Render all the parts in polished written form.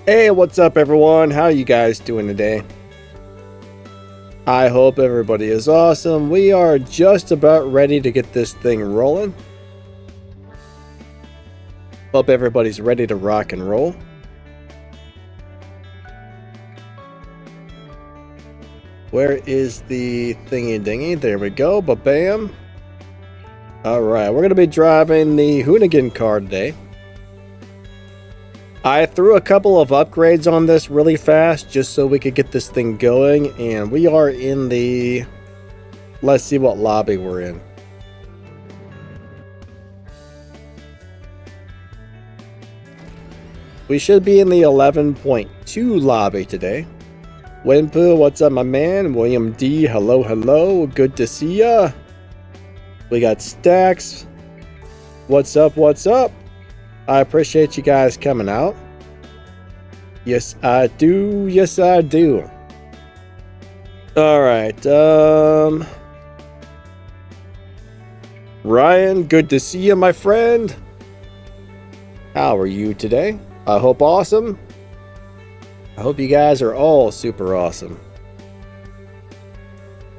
Hey, what's up everyone? How you guys doing today? I hope everybody is awesome. We are just about ready to get this thing rolling. Hope everybody's ready to rock and roll. Where is the thingy dingy? There we go, ba-bam. Alright, we're going to be driving the Hoonigan car today. I threw a couple of upgrades on this really fast just so we could get this thing going, and we are in the... Let's see what lobby we're in. We should be in the 11.2 lobby today. Winpoo, what's up my man? William D, hello, hello. Good to see ya. We got Stacks. What's up, what's up? I appreciate you guys coming out. Yes, I do. Yes, I do. Alright, Ryan, good to see you, my friend. How are you today? I hope awesome. I hope you guys are all super awesome.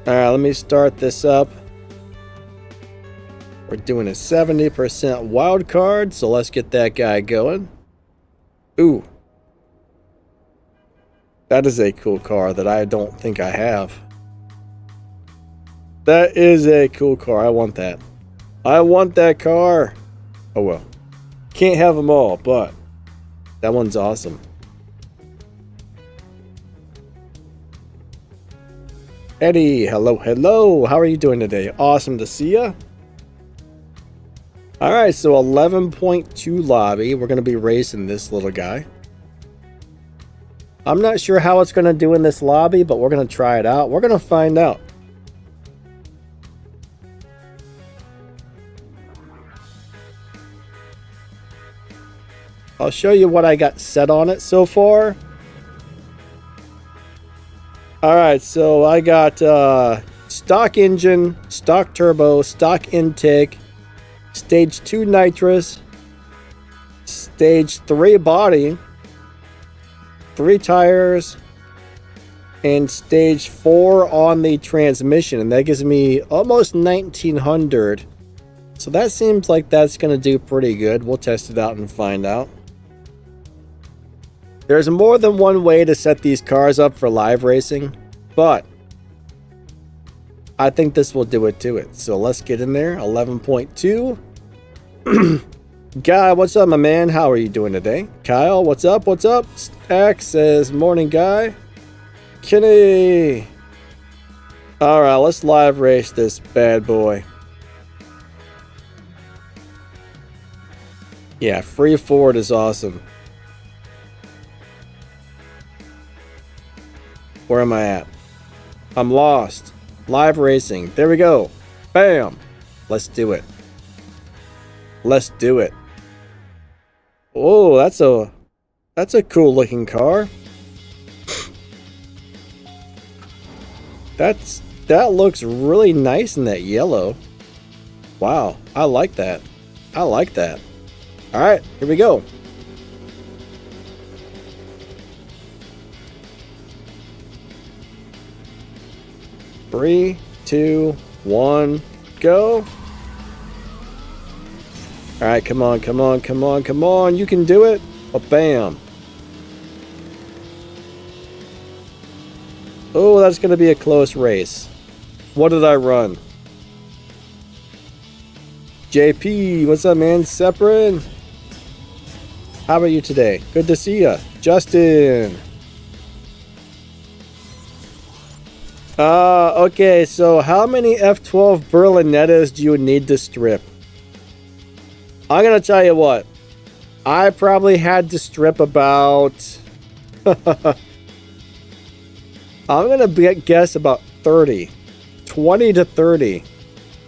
Alright, let me start this up. We're doing a 70% wild card, so let's get that guy going. Ooh. That is a cool car that I don't think I have. That is a cool car. I want that. I want that car. Oh well. Can't have them all, but that one's awesome. Eddie, hello, hello. How are you doing today? Awesome to see ya. Alright, so 11.2 lobby. We're going to be racing this little guy. I'm not sure how it's going to do in this lobby, but we're going to try it out. We're going to find out. I'll show you what I got set on it so far. Alright, so I got stock engine, stock turbo, stock intake, Stage 2 nitrous, Stage 3 body, 3 tires, and Stage 4 on the transmission, and that gives me almost 1900. So that seems like that's going to do pretty good. We'll test it out and find out. There's more than one way to set these cars up for live racing, but I think this will do it to it. So let's get in there. 11.2. Guy, what's up, my man? How are you doing today? Kyle, what's up? What's up? Stack says, morning, guy. Kenny. Alright, let's live race this bad boy. Yeah, free forward is awesome. Where am I at? I'm lost. Live racing. There we go. Bam. Let's do it. Let's do it. Oh, that's a cool looking car. That looks really nice in that yellow. Wow, I like that. I like that. All right, here we go. Three, two, one, go. All right, come on, come on, come on, come on. You can do it. Oh, bam. Oh, that's going to be a close race. What did I run? JP, what's up, man? Seprin. How are you today? Good to see ya. Justin. Okay, so how many F12 Berlinettas do you need to strip? I'm gonna tell you what. I probably had to strip about... I'm gonna guess about 30. 20 to 30.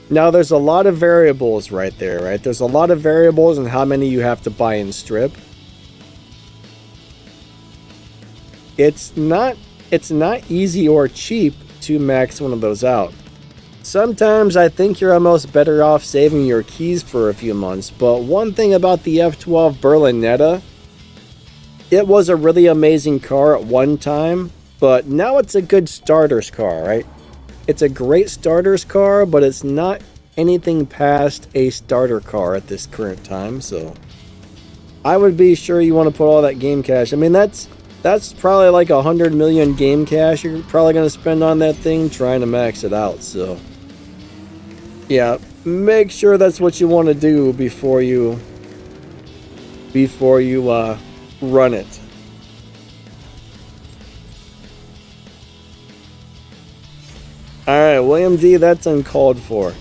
Now, there's a lot of variables right there, right? There's a lot of variables in how many you have to buy and strip. It's not easy or cheap to max one of those out. Sometimes I think you're almost better off saving your keys for a few months, but one thing about the F12 Berlinetta it was a really amazing car at one time, but now it's a good starter's car, right? It's a great starter's car, but it's not anything past a starter car at this current time, so I would be sure you want to put all that game cash. I mean, that's probably like 100 million game cash you're probably going to spend on that thing trying to max it out, so yeah, make sure that's what you want to do before you run it. Alright, William D, that's uncalled for.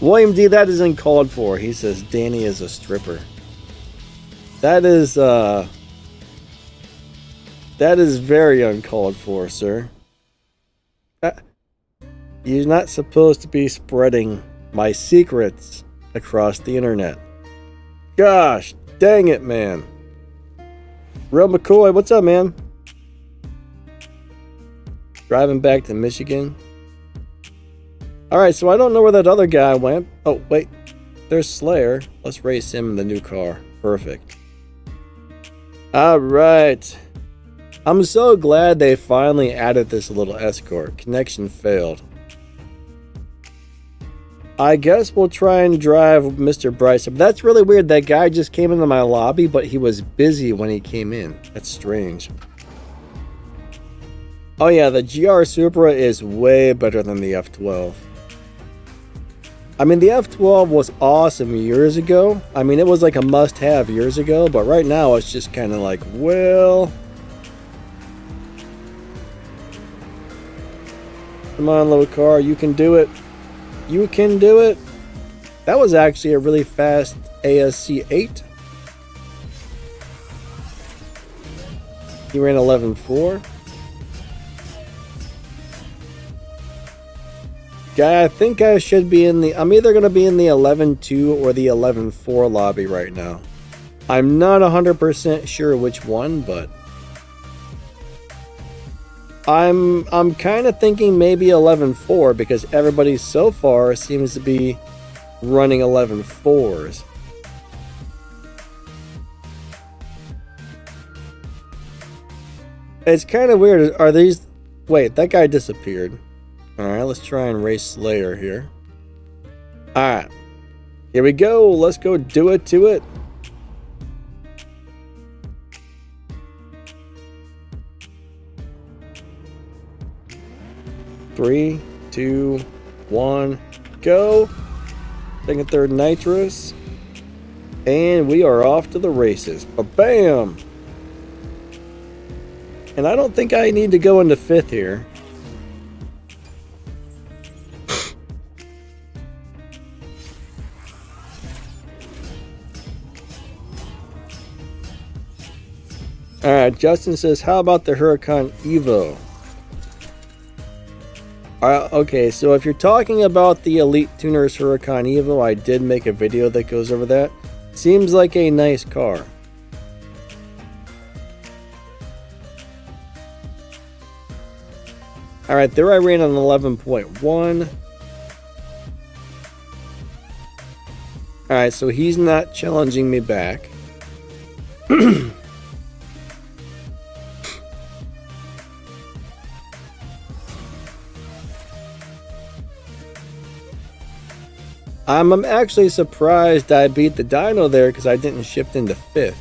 William D, that is uncalled for. He says Danny is a stripper. That is very uncalled for, sir. You're not supposed to be spreading my secrets across the internet. Gosh, dang it, man. Real McCoy, what's up, man? Driving back to Michigan. Alright, so I don't know where that other guy went. Oh, wait. There's Slayer. Let's race him in the new car. Perfect. Alright. I'm so glad they finally added this little escort. Connection failed. I guess we'll try and drive Mr. Bryce. That's really weird. That guy just came into my lobby, but he was busy when he came in. That's strange. Oh yeah, the GR Supra is way better than the F12. I mean, the F12 was awesome years ago. I mean, it was like a must-have years ago, but right now it's just kind of like, well... Come on, little car, you can do it. You can do it. That was actually a really fast ASC 8. He ran 11.4. Guy, I think I should be in the... I'm either going to be in the 11.2 or the 11.4 lobby right now. I'm not 100% sure which one, but... I'm kind of thinking maybe 11.4 because everybody so far seems to be running 11.4s. It's kind of weird. Are these... Wait, that guy disappeared. Alright, let's try and race Slayer here. Alright. Here we go. Let's go do it to it. Three, two, one, go. Second, third nitrous. And we are off to the races. Ba-bam! And I don't think I need to go into fifth here. Alright, Justin says, how about the Huracan Evo? Okay, so if you're talking about the Elite Tuners Huracan Evo, I did make a video that goes over that. Seems like a nice car. Alright, there I ran on 11.1. Alright, so he's not challenging me back. I'm actually surprised I beat the dyno there because I didn't shift into fifth.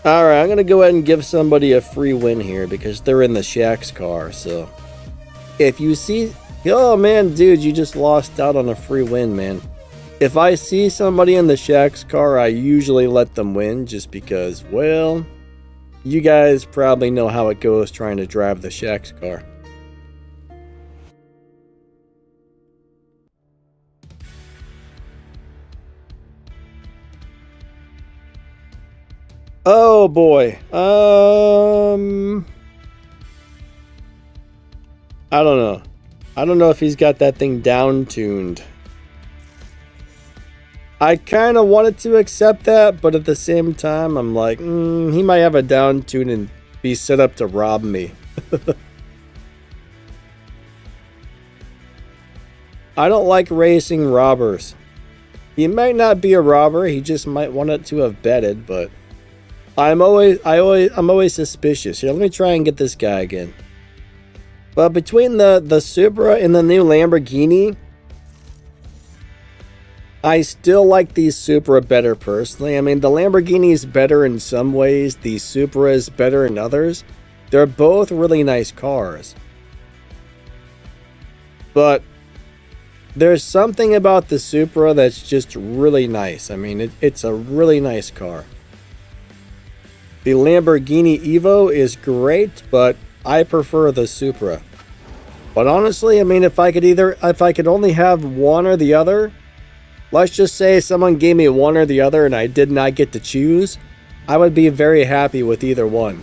Alright, I'm going to go ahead and give somebody a free win here because they're in the Shaxx car. So, if you see... Oh man, dude, you just lost out on a free win, man. If I see somebody in the Shaxx car, I usually let them win just because, well... You guys probably know how it goes trying to drive the Shaxx car. Oh boy. I don't know. I don't know if he's got that thing down tuned. I kind of wanted to accept that, but at the same time, I'm like, he might have a down tune and be set up to rob me. I don't like racing robbers. He might not be a robber, he just might want it to have betted, but I'm always suspicious. Here, let me try and get this guy again. But between the Supra and the new Lamborghini, I still like the Supra better personally. I mean, the Lamborghini is better in some ways. The Supra is better in others. They're both really nice cars. But there's something about the Supra that's just really nice. I mean, it's a really nice car. The Lamborghini Evo is great, but I prefer the Supra. But honestly, I mean, if I could only have one or the other, let's just say someone gave me one or the other and I did not get to choose, I would be very happy with either one.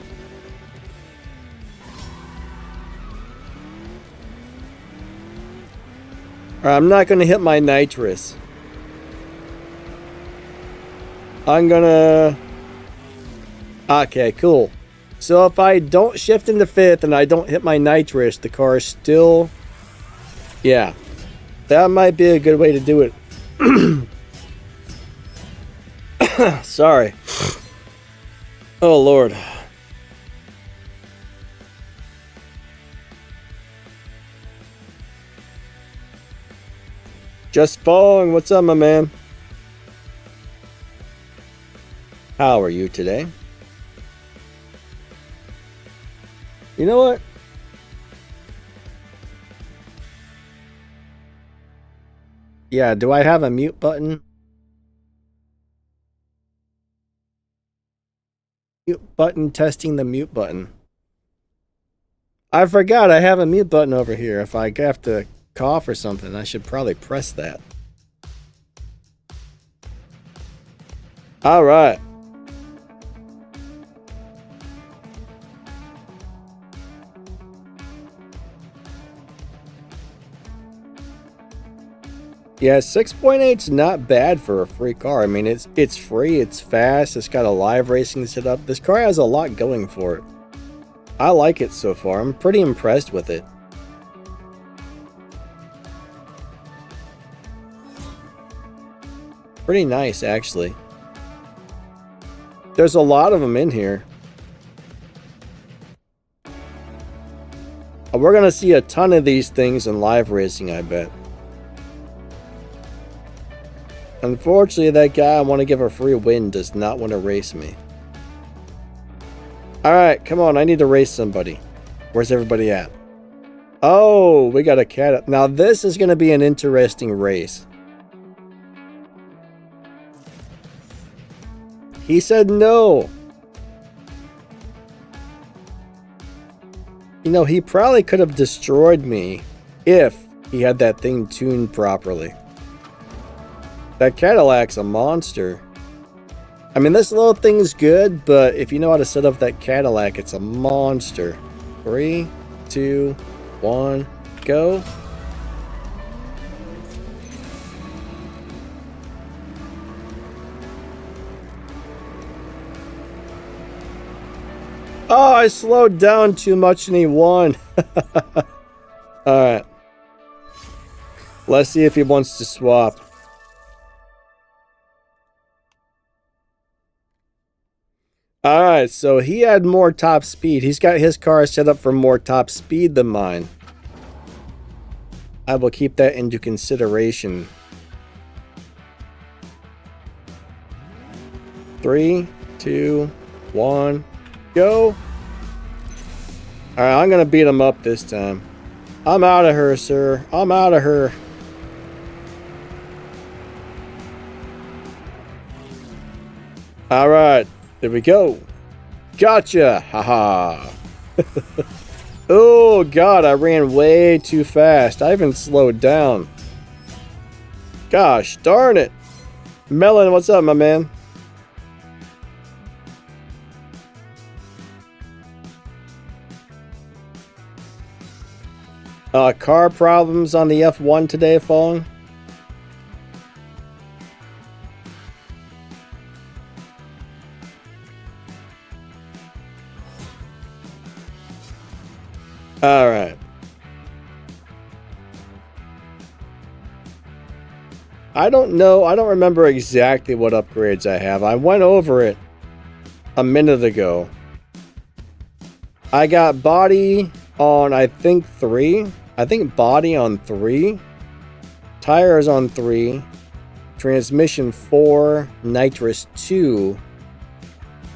I'm not going to hit my nitrous. I'm gonna... Okay, cool. So if I don't shift into 5th and I don't hit my nitrous, the car is still... Yeah. That might be a good way to do it. Sorry. Oh, Lord. Just following. What's up, my man? How are you today? You know what? Yeah, do I have a mute button? Mute button, testing the mute button. I forgot I have a mute button over here. If I have to cough or something, I should probably press that. All right. Yeah, 6.8's not bad for a free car. I mean, it's free, it's fast, it's got a live racing setup. This car has a lot going for it. I like it so far. I'm pretty impressed with it. Pretty nice, actually. There's a lot of them in here. We're gonna see a ton of these things in live racing, I bet. Unfortunately, that guy I want to give a free win does not want to race me. Alright, come on, I need to race somebody. Where's everybody at? Oh, we got a cat. Now this is going to be an interesting race. He said no. You know, he probably could have destroyed me if he had that thing tuned properly. That Cadillac's a monster. I mean, this little thing's good, but if you know how to set up that Cadillac, it's a monster. 3, 2, 1, go. Oh, I slowed down too much and he won. Alright. Let's see if he wants to swap. Alright, so he had more top speed. He's got his car set up for more top speed than mine. I will keep that into consideration. 3, 2, 1, go. Alright, I'm gonna beat him up this time. I'm out of her, sir. I'm out of her. Alright. There we go. Gotcha. Haha. Oh, God. I ran way too fast. I even slowed down. Gosh, darn it. Melon, what's up, my man? Car problems on the F1 today, Fong? Alright. I don't know. I don't remember exactly what upgrades I have. I went over it a minute ago. I got body on, I think, 3. I think body on 3. Tires on 3. Transmission 4. Nitrous 2.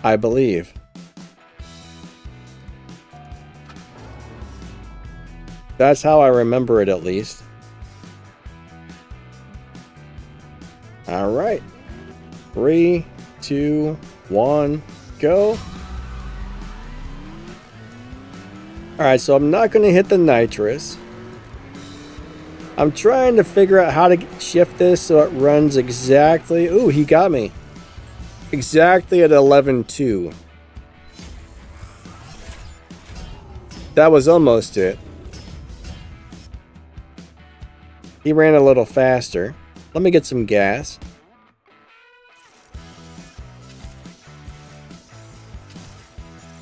I believe. That's how I remember it, at least. All right. 3, 2, 1, go. All right, so I'm not going to hit the nitrous. I'm trying to figure out how to shift this so it runs exactly. Ooh, he got me. Exactly at 11.2. That was almost it. He ran a little faster. Let me get some gas.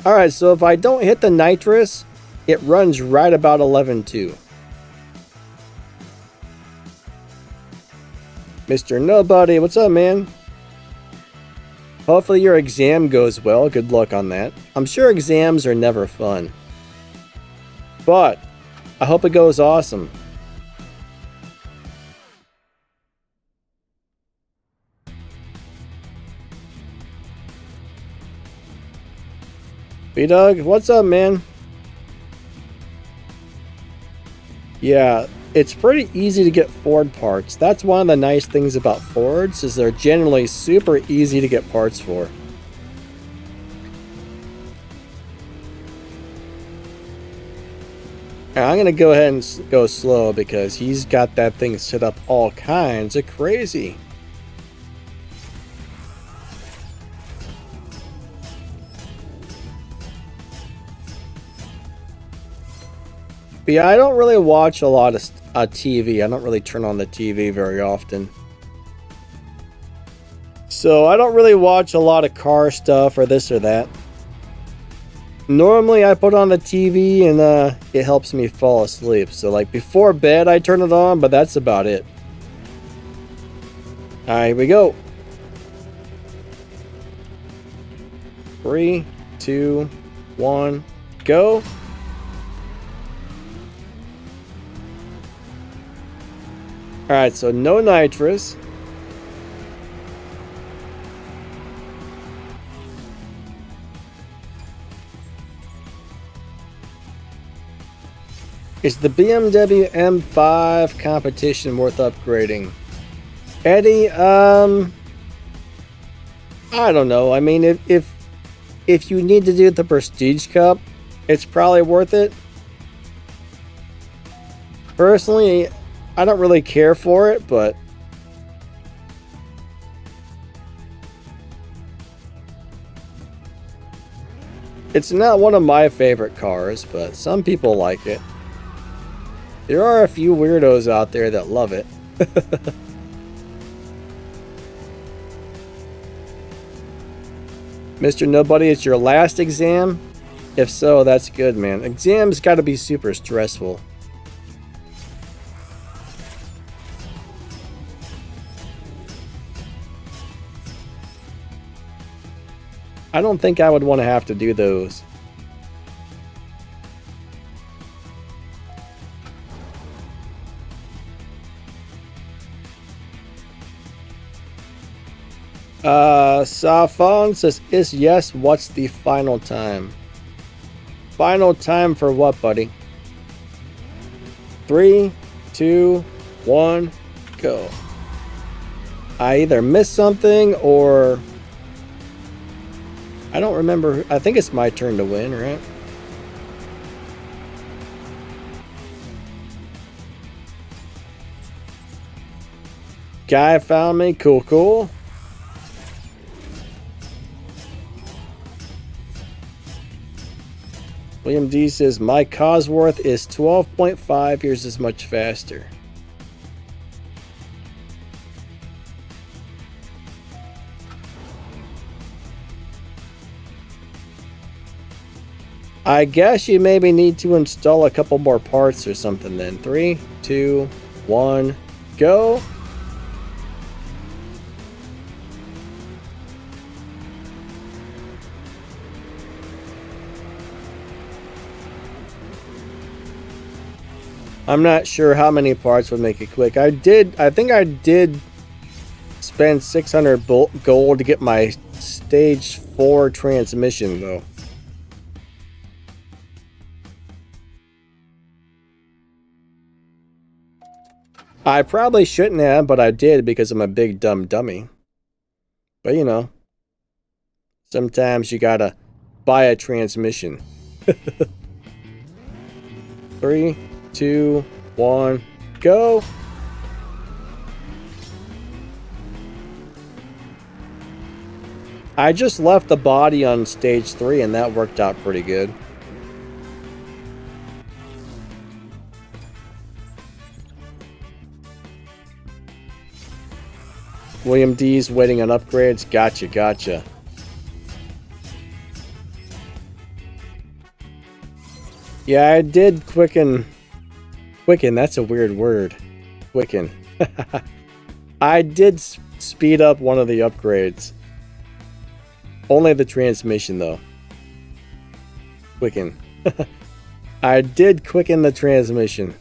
Alright, so if I don't hit the nitrous, it runs right about 11.2. Mr. Nobody, what's up, man? Hopefully your exam goes well. Good luck on that. I'm sure exams are never fun. But I hope it goes awesome. B-Dog, what's up, man? Yeah, it's pretty easy to get Ford parts. That's one of the nice things about Fords, is they're generally super easy to get parts for. And I'm going to go ahead and go slow because he's got that thing set up all kinds of crazy. But yeah, I don't really watch a lot of TV. I don't really turn on the TV very often. So I don't really watch a lot of car stuff or this or that. Normally I put on the TV and it helps me fall asleep. So like before bed I turn it on, but that's about it. Alright, here we go. 3, 2, 1, go. Alright, so no nitrous. Is the BMW M5 competition worth upgrading? Eddie, I don't know. I mean, if you need to do the Prestige Cup, it's probably worth it. Personally, I don't really care for it, but it's not one of my favorite cars, but some people like it. There are a few weirdos out there that love it. Mr. Nobody, it's your last exam? If so, that's good, man. Exams gotta be super stressful. I don't think I would want to have to do those. Safon says, is yes, what's the final time? Final time for what, buddy? 3, 2, 1, go. I either missed something or I don't remember. I think it's my turn to win, right? Guy found me. Cool, cool. William D says, my Cosworth is 12.5 years as much faster. I guess you maybe need to install a couple more parts or something then. 3, 2, 1, go. I'm not sure how many parts would make it quick. I think I did spend 600 gold to get my stage 4 transmission though. I probably shouldn't have, but I did because I'm a big dumb dummy. But you know, sometimes you gotta buy a transmission. 3, 2, 1, go! I just left the body on stage 3 and that worked out pretty good. William D's waiting on upgrades. Gotcha, gotcha. Yeah, I did quicken. Quicken, that's a weird word. Quicken. I did speed up one of the upgrades. Only the transmission, though. Quicken. I did quicken the transmission.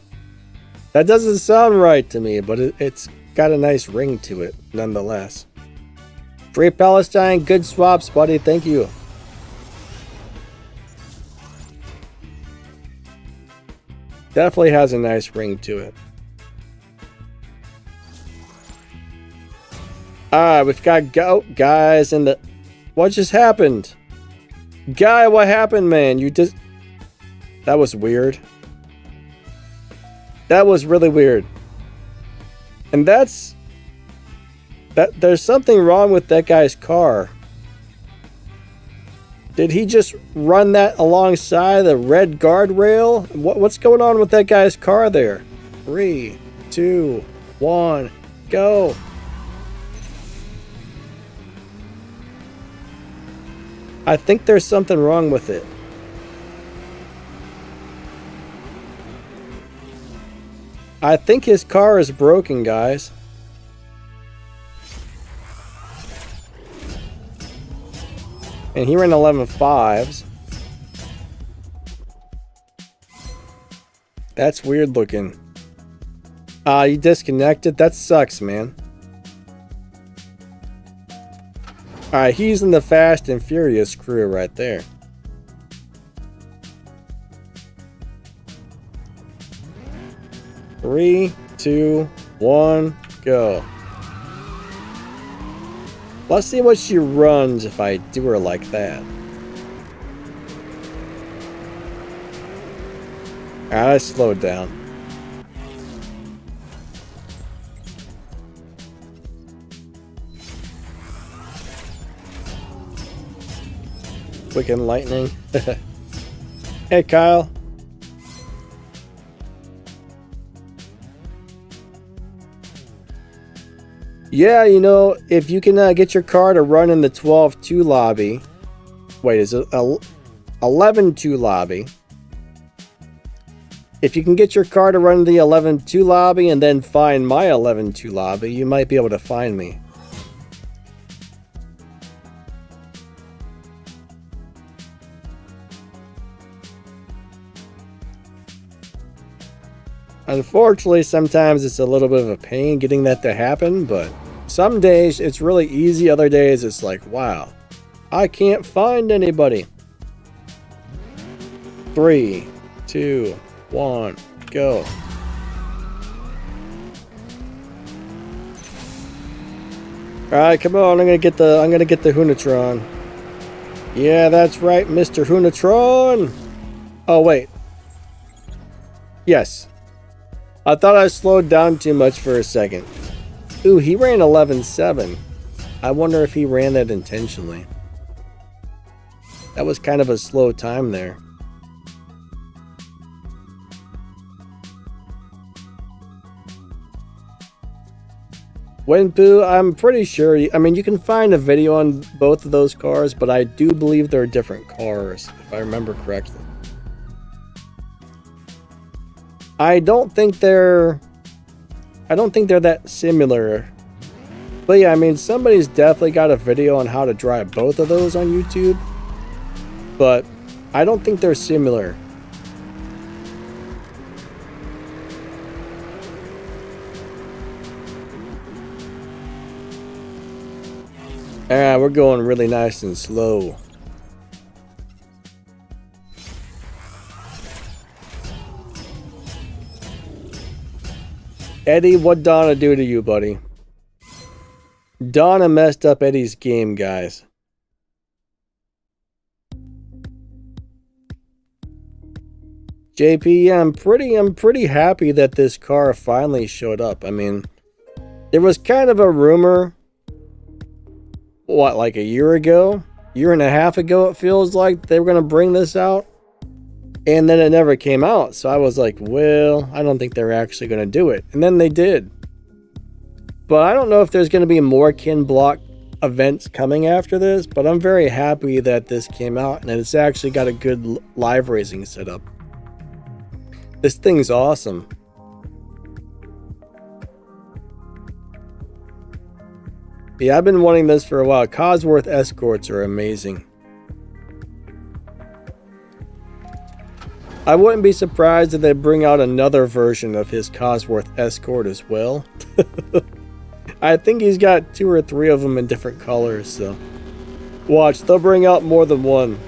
That doesn't sound right to me, but it's got a nice ring to it, nonetheless. Free Palestine, good swaps, buddy. Thank you. Definitely has a nice ring to it. Alright, we've got guys in the... What just happened? Guy, what happened, man? You just... That was weird. That was really weird. And that's... There's something wrong with that guy's car. Did he just run that alongside the red guardrail? What's going on with that guy's car there? 3, 2, 1, go. I think there's something wrong with it. I think his car is broken, guys. And he ran 11.5s. That's weird looking. You disconnected? That sucks, man. Alright, he's in the Fast and Furious crew right there. Three, 2, 1, go. Let's see what she runs if I do her like that. Alright, I slowed down. Quicken lightning. Hey, Kyle. Yeah, you know, if you can get your car to run in the 12.2 lobby. Wait, is it 11.2 lobby? If you can get your car to run the 11.2 lobby and then find my 11.2 lobby, you might be able to find me. Unfortunately, sometimes it's a little bit of a pain getting that to happen, but some days it's really easy. Other days it's like, wow, I can't find anybody. 3, 2, 1, go. Alright, come on, I'm gonna get the Hunatron. Yeah, that's right, Mr. Hunatron. Oh wait. Yes. I thought I slowed down too much for a second. Ooh, he ran 11.7. I wonder if he ran that intentionally. That was kind of a slow time there. Winpoo, I'm pretty sure, I mean, you can find a video on both of those cars, but I do believe they're different cars, if I remember correctly. I don't think they're that similar. But yeah, I mean, somebody's definitely got a video on how to drive both of those on YouTube. But I don't think they're similar. Alright, we're going really nice and slow. Eddie, what'd Donna do to you, buddy? Donna messed up Eddie's game, guys. JP, yeah, I'm pretty happy that this car finally showed up. I mean, there was kind of a rumor, what, like a year ago? Year and a half ago, it feels like they were going to bring this out. And then it never came out. So I was like, well, I don't think they're actually going to do it. And then they did. But I don't know if there's going to be more Kin Block events coming after this. But I'm very happy that this came out. And it's actually got a good live racing setup. This thing's awesome. Yeah, I've been wanting this for a while. Cosworth escorts are amazing. I wouldn't be surprised if they bring out another version of his Cosworth escort as well. I think he's got 2 or 3 of them in different colors, so watch, they'll bring out more than one.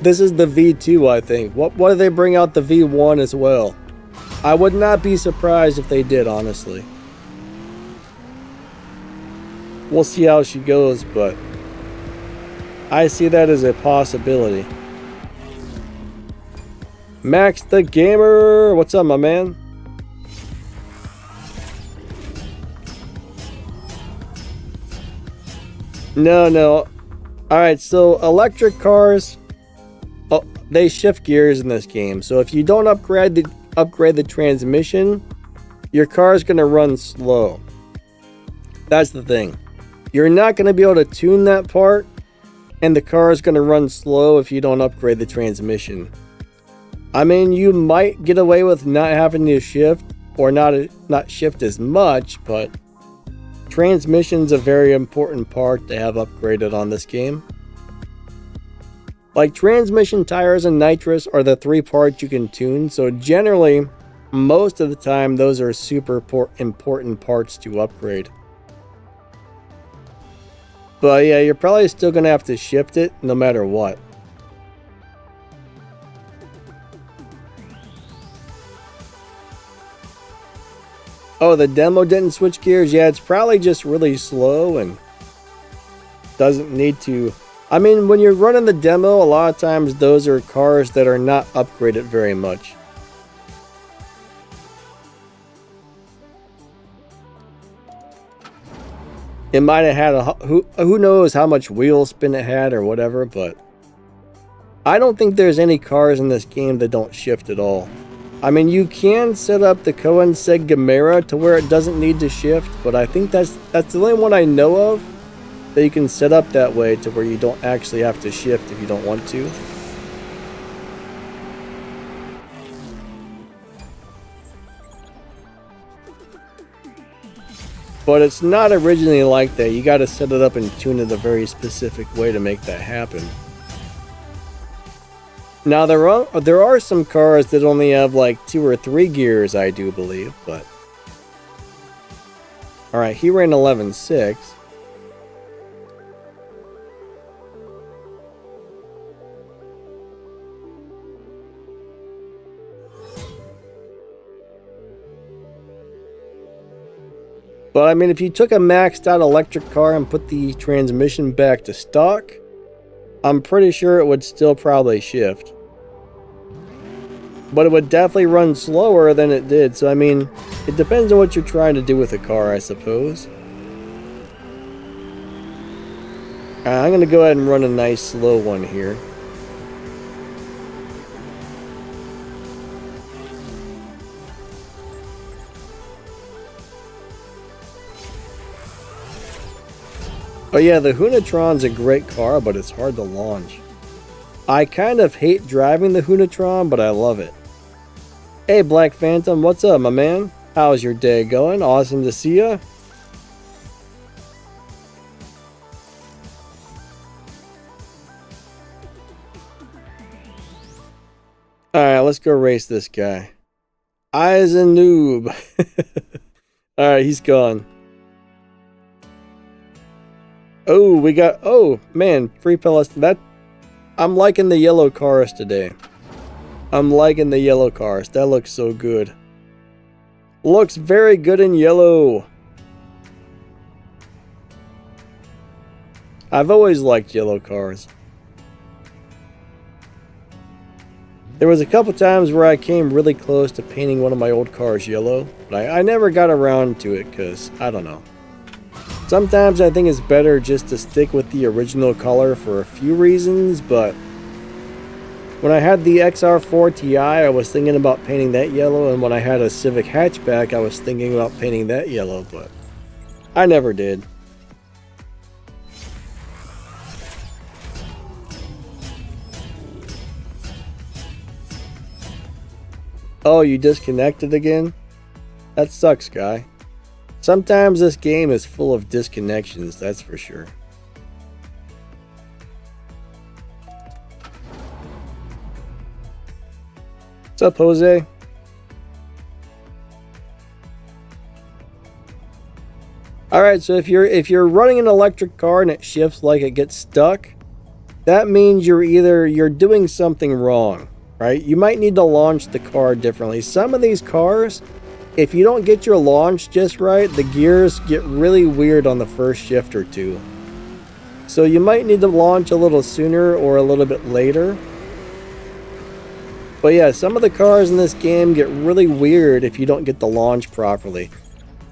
This is the V2, I think. What if they bring out the V1 as well? I would not be surprised if they did, honestly. We'll see how she goes, but I see that as a possibility. MaxTheGamer, what's up, my man? No. Alright, so electric cars, they shift gears in this game. So if you don't upgrade the transmission, your car is going to run slow. That's the thing. You're not going to be able to tune that part, and the car is going to run slow if you don't upgrade the transmission. I mean, you might get away with not having to shift or not shift as much, but transmission's a very important part to have upgraded on this game. Like, transmission, tires, and nitrous are the 3 parts you can tune, so generally, most of the time, those are super important parts to upgrade. But yeah, you're probably still going to have to shift it no matter what. Oh, the demo didn't switch gears? Yeah, it's probably just really slow and doesn't need to. I mean, when you're running the demo, a lot of times those are cars that are not upgraded very much. It might have had who knows how much wheel spin it had or whatever, but I don't think there's any cars in this game that don't shift at all. I mean, you can set up the Koenigsegg Gamera to where it doesn't need to shift, but I think that's the only one I know of that you can set up that way to where you don't actually have to shift if you don't want to. But it's not originally like that. You got to set it up and tune it a very specific way to make that happen. Now, there are some cars that only have like 2 or 3 gears, I do believe, but... Alright, he ran 11.6. But I mean, if you took a maxed out electric car and put the transmission back to stock, I'm pretty sure it would still probably shift. But it would definitely run slower than it did. So I mean, it depends on what you're trying to do with the car, I suppose. I'm going to go ahead and run a nice slow one here. Oh yeah, the Hunatron's a great car, but it's hard to launch. I kind of hate driving the Hunatron, but I love it. Hey Black Phantom, what's up, my man? How's your day going? Awesome to see ya. Alright, let's go race this guy. Eyes a noob. Alright, he's gone. Oh, we got, oh man, free pellets. That, I'm liking the yellow cars today. I'm liking the yellow cars. That looks so good. Looks very good in yellow. I've always liked yellow cars. There was a couple times where I came really close to painting one of my old cars yellow, but I never got around to it because, I don't know. Sometimes I think it's better just to stick with the original color for a few reasons, but when I had the XR4 Ti, I was thinking about painting that yellow, and when I had a Civic hatchback, I was thinking about painting that yellow, but I never did. Oh, you disconnected again? That sucks, guy. Sometimes this game is full of disconnections, that's for sure. What's up, Jose? Alright, so if you're running an electric car and it shifts like it gets stuck, that means you're doing something wrong. Right? You might need to launch the car differently. Some of these cars, if you don't get your launch just right, the gears get really weird on the first shift or two. So you might need to launch a little sooner or a little bit later. But yeah, some of the cars in this game get really weird if you don't get the launch properly.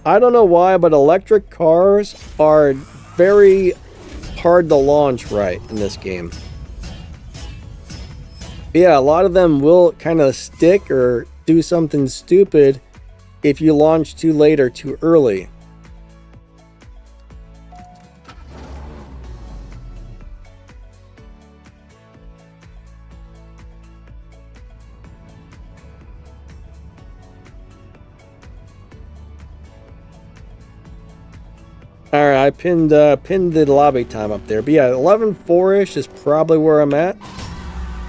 I don't know why, but electric cars are very hard to launch right in this game. Yeah, a lot of them will kind of stick or do something stupid if you launch too late or too early. Alright, I pinned the lobby time up there. But yeah, 11:04-ish is probably where I'm at.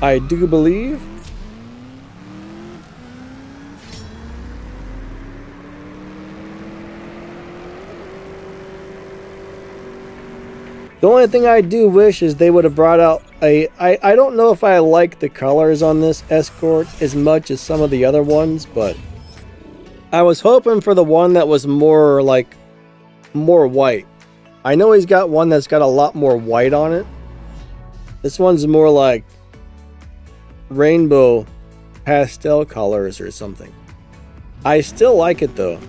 I do believe. The only thing I do wish is they would have brought out I don't know if I like the colors on this Escort as much as some of the other ones, but I was hoping for the one that was more white. I know he's got one that's got a lot more white on it. This one's more like rainbow pastel colors or something. I still like it though.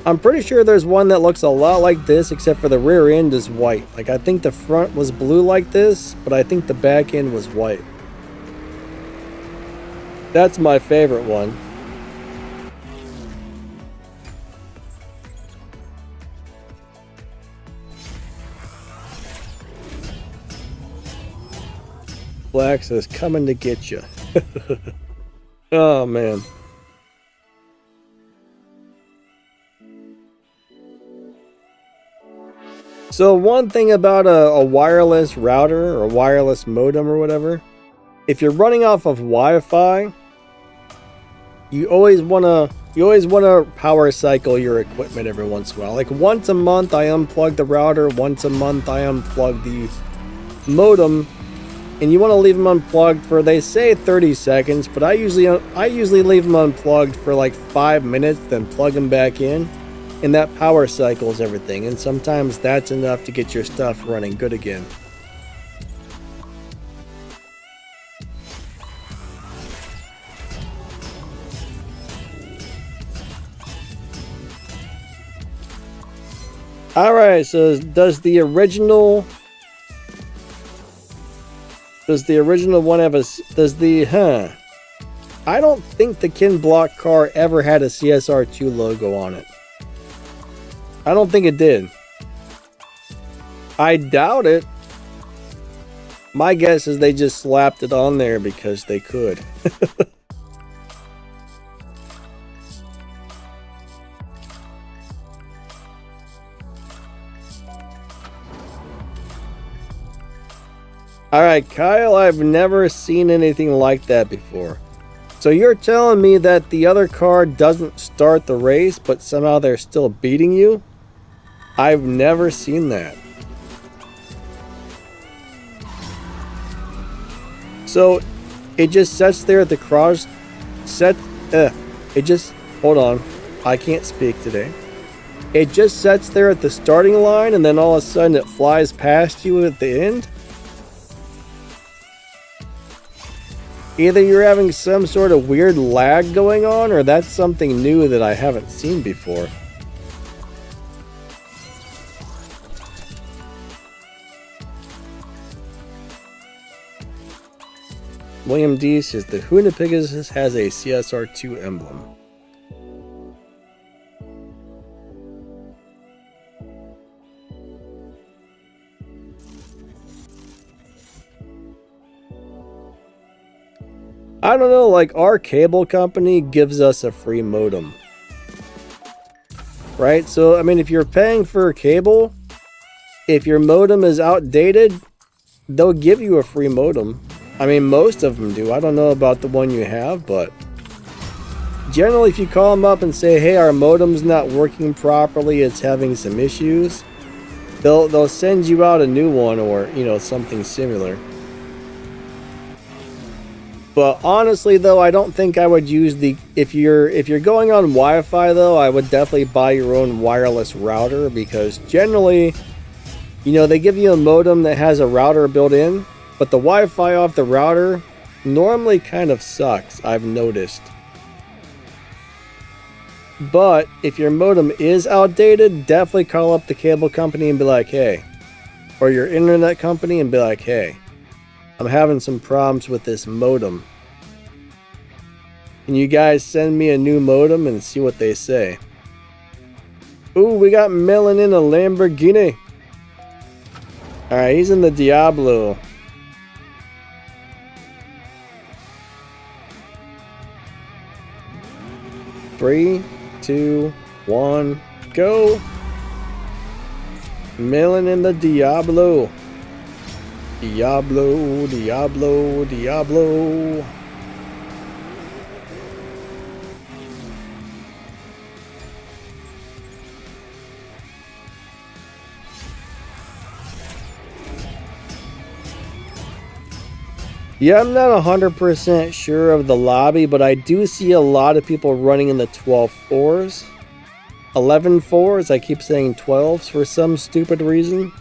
I'm pretty sure there's one that looks a lot like this, except for the rear end is white. Like, I think the front was blue like this, but I think the back end was white. That's my favorite one. Black says, coming to get you. Oh, man. So one thing about a wireless router or a wireless modem or whatever, if you're running off of Wi-Fi, you always wanna power cycle your equipment every once in a while. Like once a month I unplug the router, once a month I unplug the modem. And you want to leave them unplugged for, they say 30 seconds, but I usually leave them unplugged for like 5 minutes, then plug them back in, and that power cycles everything, and sometimes that's enough to get your stuff running good again. Alright, so does the original one have a... I don't think the Ken Block car ever had a CSR2 logo on it. I don't think it did. I doubt it. My guess is they just slapped it on there because they could. Alright, Kyle, I've never seen anything like that before. So you're telling me that the other car doesn't start the race, but somehow they're still beating you? I've never seen that. So it just sets there at the cross set. It just, hold on, I can't speak today. It just sets there at the starting line and then all of a sudden it flies past you at the end. Either you're having some sort of weird lag going on, or that's something new that I haven't seen before. William D says the Huna Pegasus has a CSR2 emblem. I don't know, like our cable company gives us a free modem. Right? So, I mean, if you're paying for a cable, if your modem is outdated, they'll give you a free modem. I mean, most of them do. I don't know about the one you have, but generally if you call them up and say, hey, our modem's not working properly, it's having some issues, they'll send you out a new one or, you know, something similar. But honestly though, I don't think I would use the, if you're going on Wi-Fi though, I would definitely buy your own wireless router, because generally, you know, they give you a modem that has a router built in, but the Wi-Fi off the router normally kind of sucks, I've noticed. But if your modem is outdated, definitely call up the cable company and be like, hey, or your internet company and be like, hey, I'm having some problems with this modem. Can you guys send me a new modem and see what they say? Ooh, we got Melon in a Lamborghini. Alright, he's in the Diablo. Three, 2, 1, go. Melon in the Diablo. Diablo, Diablo, Diablo. Yeah, I'm not 100% sure of the lobby, but I do see a lot of people running in the 12-4s. 11-4s, I keep saying 12s for some stupid reason.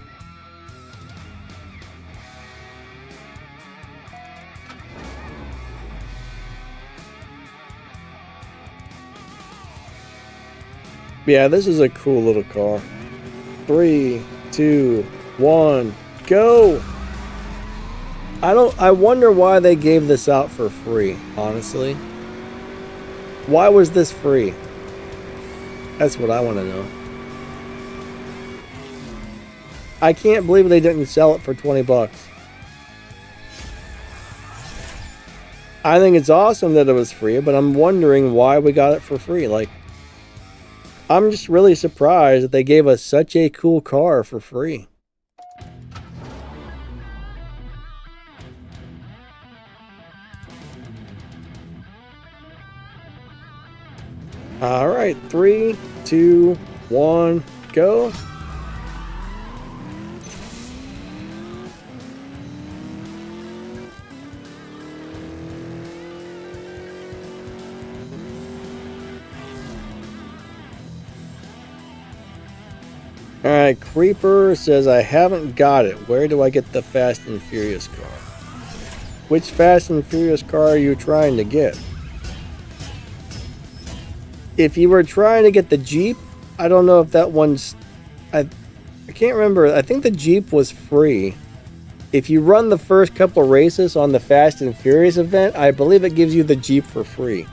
Yeah, this is a cool little car. 3, 2, 1, go! I wonder why they gave this out for free, honestly. Why was this free? That's what I want to know. I can't believe they didn't sell it for 20 bucks. I think it's awesome that it was free, but I'm wondering why we got it for free. Like, I'm just really surprised that they gave us such a cool car for free. All right, 3, 2, 1, go. All right, Creeper says, I haven't got it. Where do I get the Fast and Furious car? Which Fast and Furious car are you trying to get? If you were trying to get the Jeep, I don't know if that one's... I can't remember. I think the Jeep was free. If you run the first couple races on the Fast and Furious event, I believe it gives you the Jeep for free.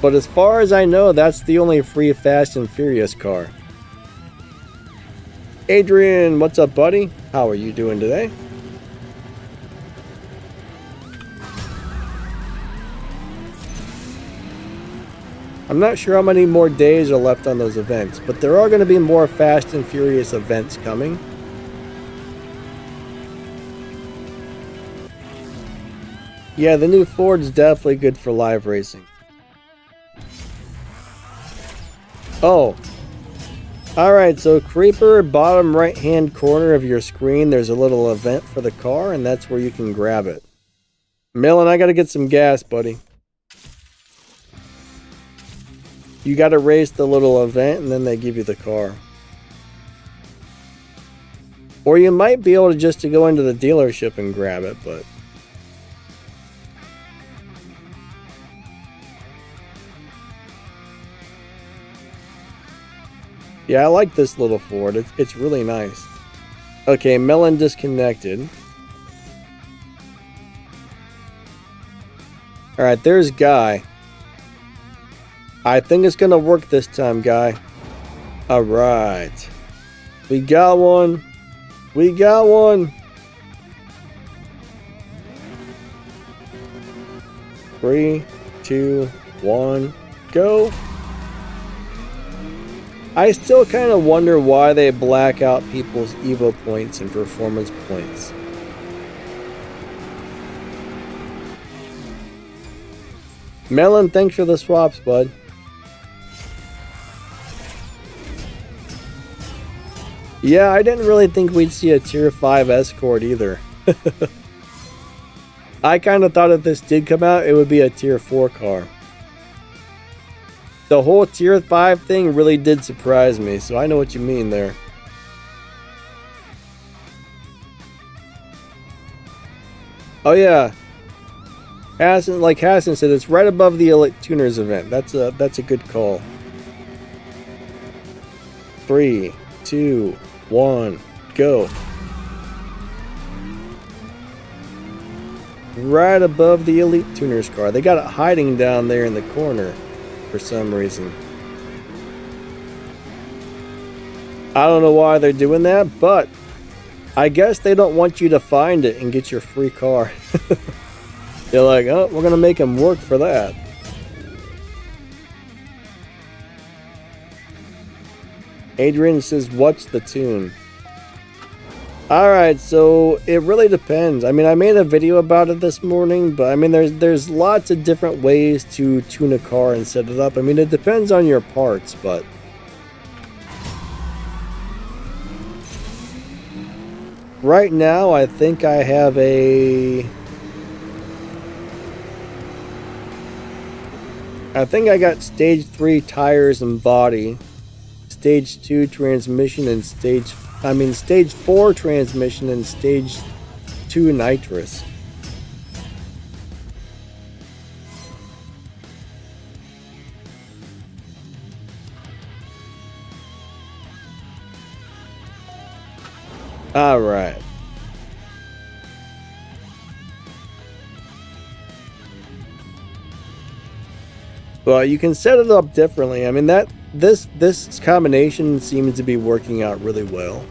But as far as I know, that's the only free Fast and Furious car. Adrian, what's up, buddy? How are you doing today? I'm not sure how many more days are left on those events, but there are going to be more Fast and Furious events coming. Yeah, the new Ford's definitely good for live racing. Oh, Alright, so Creeper, bottom right hand corner of your screen, there's a little event for the car, and that's where you can grab it. Millen, I gotta get some gas, buddy. You gotta race the little event, and then they give you the car. Or you might be able to just to go into the dealership and grab it, but... yeah, I like this little Ford. It's really nice. Okay, Melon disconnected. Alright, there's Guy. I think it's gonna work this time, Guy. Alright. We got one. We got one. 3, 2, 1, go. I still kind of wonder why they black out people's Evo points and performance points. Melon, thanks for the swaps, bud. Yeah, I didn't really think we'd see a tier 5 escort either. I kind of thought if this did come out, it would be a tier 4 car. The whole tier 5 thing really did surprise me, so I know what you mean there. Oh yeah. Like Hassan said, it's right above the Elite Tuners event. That's a good call. 3, 2, 1, go. Right above the Elite Tuners car. They got it hiding down there in the corner for some reason. I don't know why they're doing that, but I guess they don't want you to find it and get your free car. They're like, oh, we're gonna make them work for that. Adrian says, what's the tune? Alright, so it really depends. I mean, I made a video about it this morning, but I mean, there's lots of different ways to tune a car and set it up. I mean, it depends on your parts, but... right now, I think I have a... I think I got stage 3 tires and body, stage 2 transmission, and stage 4 transmission and stage 2 nitrous. All right. Well, you can set it up differently. I mean, this combination seems to be working out really well.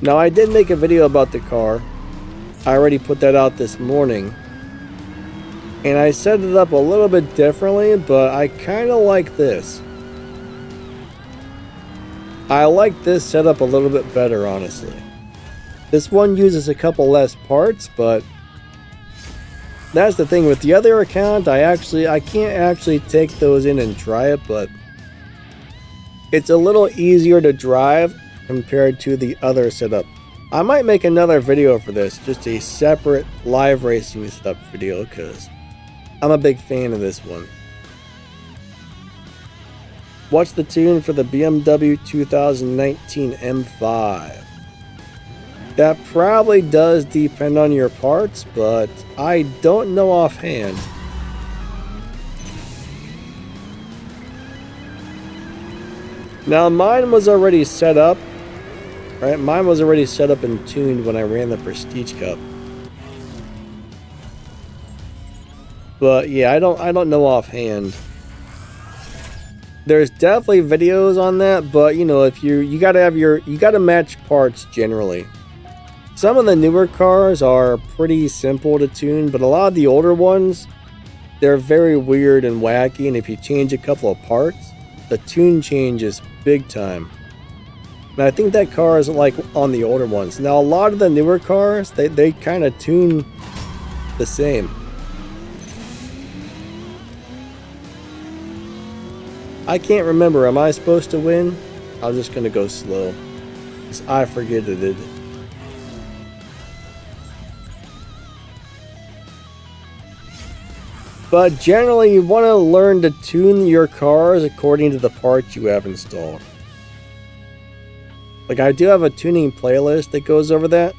Now, I did make a video about the car. I already put that out this morning. And I set it up a little bit differently, but I kind of like this. I like this setup a little bit better, honestly. This one uses a couple less parts, but that's the thing with the other account. I can't actually take those in and try it, but it's a little easier to drive compared to the other setup. I might make another video for this, just a separate live racing setup video, because I'm a big fan of this one. What's the tune for the BMW 2019 M5? That probably does depend on your parts, but I don't know offhand. Now, mine was already set up, right? Mine was already set up and tuned when I ran the Prestige Cup. But yeah, I don't know offhand. There's definitely videos on that, but you know, if you gotta match parts generally. Some of the newer cars are pretty simple to tune, but a lot of the older ones, they're very weird and wacky, and if you change a couple of parts, the tune changes big time. And I think that car is like on the older ones. Now, a lot of the newer cars, they kind of tune the same. I can't remember. Am I supposed to win? I'm just gonna go slow. 'Cause I forget it. But generally, you want to learn to tune your cars according to the parts you have installed. Like, I do have a tuning playlist that goes over that.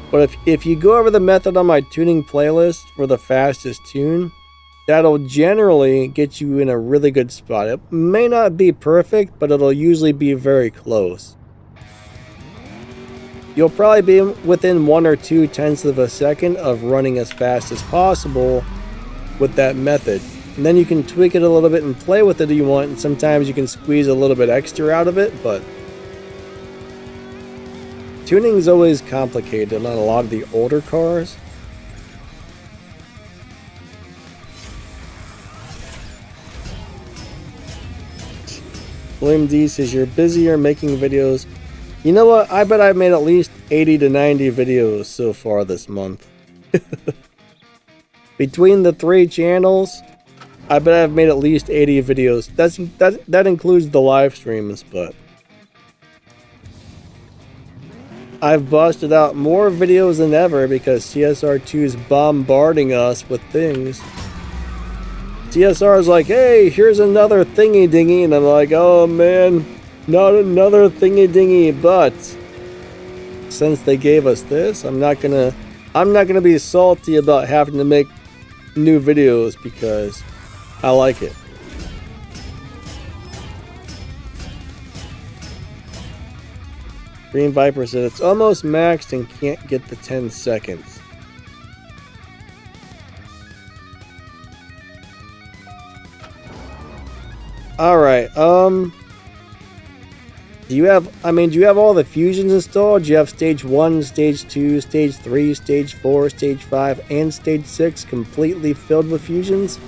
But if you go over the method on my tuning playlist for the fastest tune, that'll generally get you in a really good spot. It may not be perfect, but it'll usually be very close. You'll probably be within 1 or 2 tenths of a second of running as fast as possible with that method. And then you can tweak it a little bit and play with it if you want, and sometimes you can squeeze a little bit extra out of it, but tuning is always complicated on a lot of the older cars. William D says, you're busier making videos. You know what? I bet I've made at least 80 to 90 videos so far this month. Between the 3 channels, I bet I've made at least 80 videos. That includes the live streams, but I've busted out more videos than ever because CSR2 is bombarding us with things. CSR is like, hey, here's another thingy dingy, and I'm like, oh man, not another thingy dingy. But since they gave us this, I'm not gonna be salty about having to make new videos because I like it. Green Viper said it's almost maxed and can't get the 10 seconds. Alright, do you have all the fusions installed? Do you have stage 1, stage 2, stage 3, stage 4, stage 5, and stage 6 completely filled with fusions?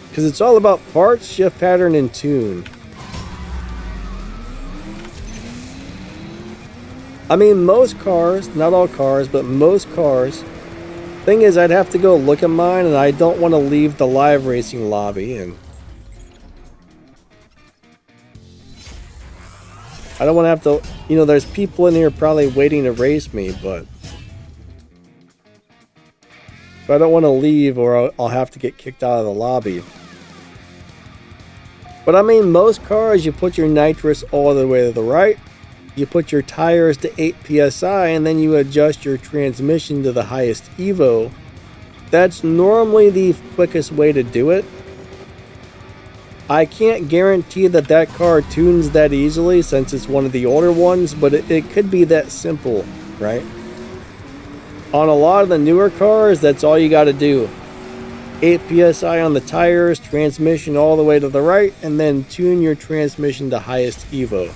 Because it's all about parts, shift pattern, and tune. I mean, most cars, not all cars, but most cars. Thing is, I'd have to go look at mine, and I don't want to leave the live racing lobby, and I don't want to have to, there's people in here probably waiting to race me, but I don't want to leave or I'll have to get kicked out of the lobby. But I mean, most cars, you put your nitrous all the way to the right, you put your tires to 8 psi, and then you adjust your transmission to the highest Evo. That's normally the quickest way to do it. I can't guarantee that car tunes that easily since it's one of the older ones, but it could be that simple, right? On a lot of the newer cars, that's all you got to do. 8 psi on the tires, transmission all the way to the right, and then tune your transmission to highest Evo.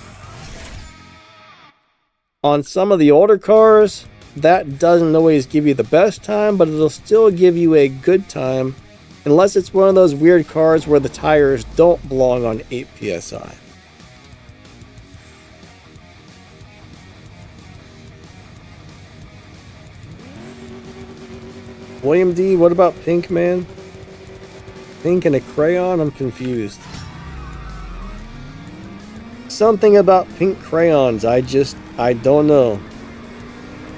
On some of the older cars, that doesn't always give you the best time, but it'll still give you a good time. Unless it's one of those weird cars where the tires don't belong on 8 psi. William D, what about pink, man? Pink and a crayon? I'm confused. Something about pink crayons. I don't know.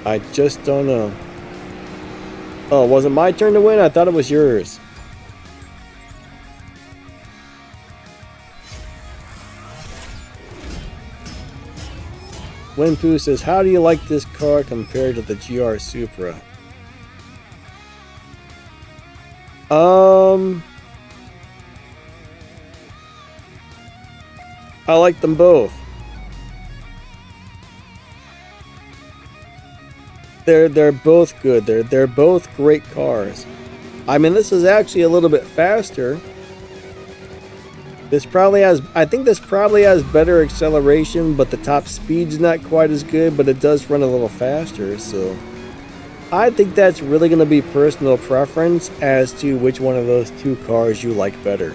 I just don't know. Oh, was it my turn to win? I thought it was yours. Winpoo says, how do you like this car compared to the GR Supra? I like them both. They're both good. They're both great cars. I mean, this is actually a little bit faster. I think this probably has better acceleration, but the top speed's not quite as good, but it does run a little faster, so I think that's really going to be personal preference as to which one of those two cars you like better.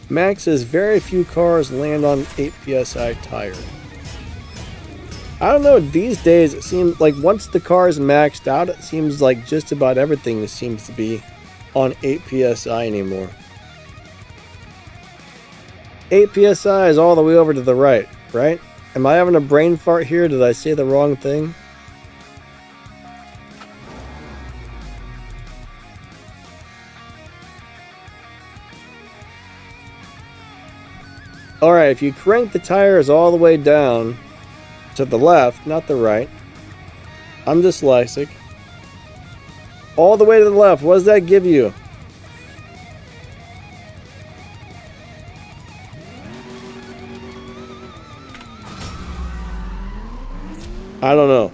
Max says very few cars land on 8 psi tire. I don't know, these days it seems like once the car is maxed out, it seems like just about everything seems to be on 8 PSI anymore. 8 PSI is all the way over to the right, right? Am I having a brain fart here? Did I say the wrong thing? Alright, if you crank the tires all the way down to the left, not the right. I'm dyslexic. All the way to the left, what does that give you? I don't know.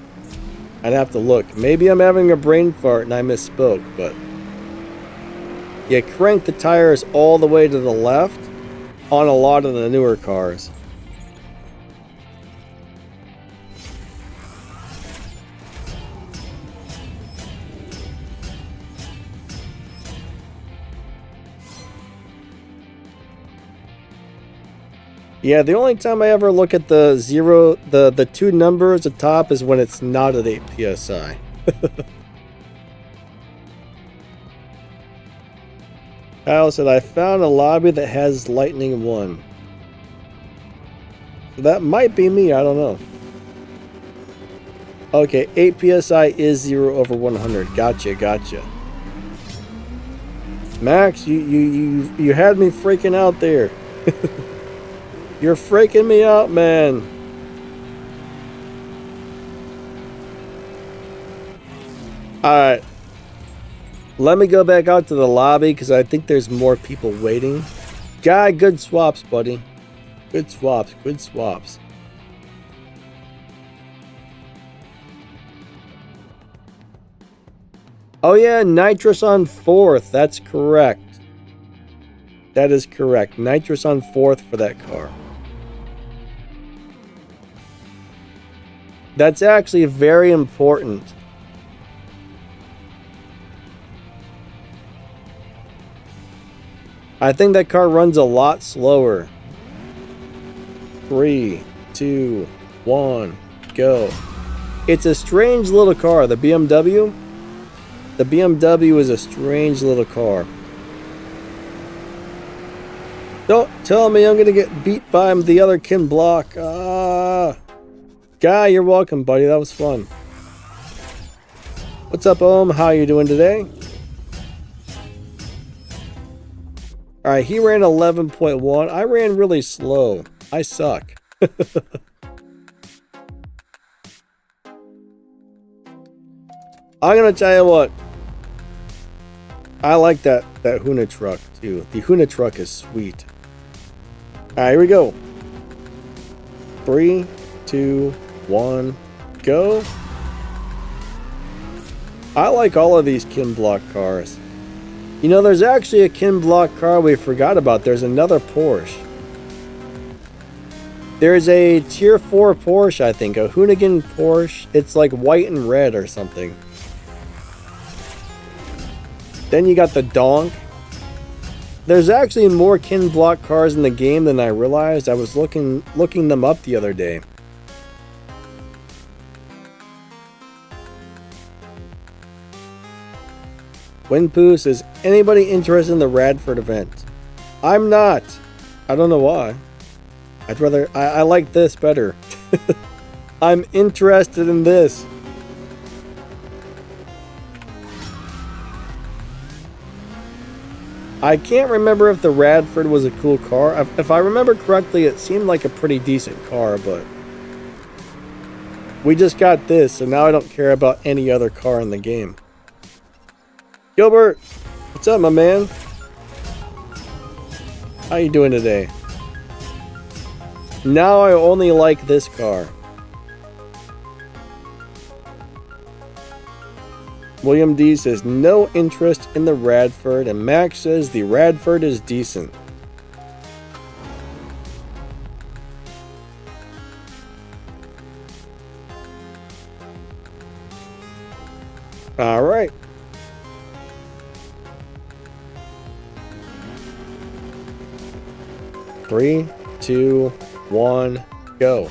I'd have to look. Maybe I'm having a brain fart and I misspoke, but you crank the tires all the way to the left on a lot of the newer cars. Yeah, the only time I ever look at the zero, the two numbers at the top is when it's not at 8 PSI. Kyle said, I found a lobby that has Lightning 1. So that might be me, I don't know. Okay, 8 PSI is 0 over 100. Gotcha, gotcha. Max, you had me freaking out there. You're freaking me out, man. Alright. Let me go back out to the lobby because I think there's more people waiting. Guy, good swaps, buddy. Good swaps, good swaps. Oh yeah, Nitrous on 4th. That's correct. That is correct. Nitrous on 4th for that car. That's actually very important. I think that car runs a lot slower. 3, 2, 1, go. It's a strange little car, the BMW. The BMW is a strange little car. Don't tell me I'm gonna get beat by the other Ken Block. Guy, you're welcome, buddy. That was fun. What's up, Ohm? How you doing today? Alright, he ran 11.1. I ran really slow. I suck. I'm gonna tell you what. I like that Huna truck too. The Huna truck is sweet. Alright, here we go. 3, 2, 1, go. I like all of these Ken Block cars. You know, there's actually a Ken Block car we forgot about. There's another Porsche. There's a tier 4 Porsche, I think. A Hoonigan Porsche. It's like white and red or something. Then you got the Donk. There's actually more Ken Block cars in the game than I realized. I was looking them up the other day. Winpoos, is anybody interested in the Radford event? I'm not. I don't know why. I'd rather... I like this better. I'm interested in this. I can't remember if the Radford was a cool car. If I remember correctly, it seemed like a pretty decent car, but... we just got this, so now I don't care about any other car in the game. Gilbert, what's up, my man? How you doing today? Now I only like this car. William D says no interest in the Radford, and Max says the Radford is decent. All right. Three, 2, 1, go.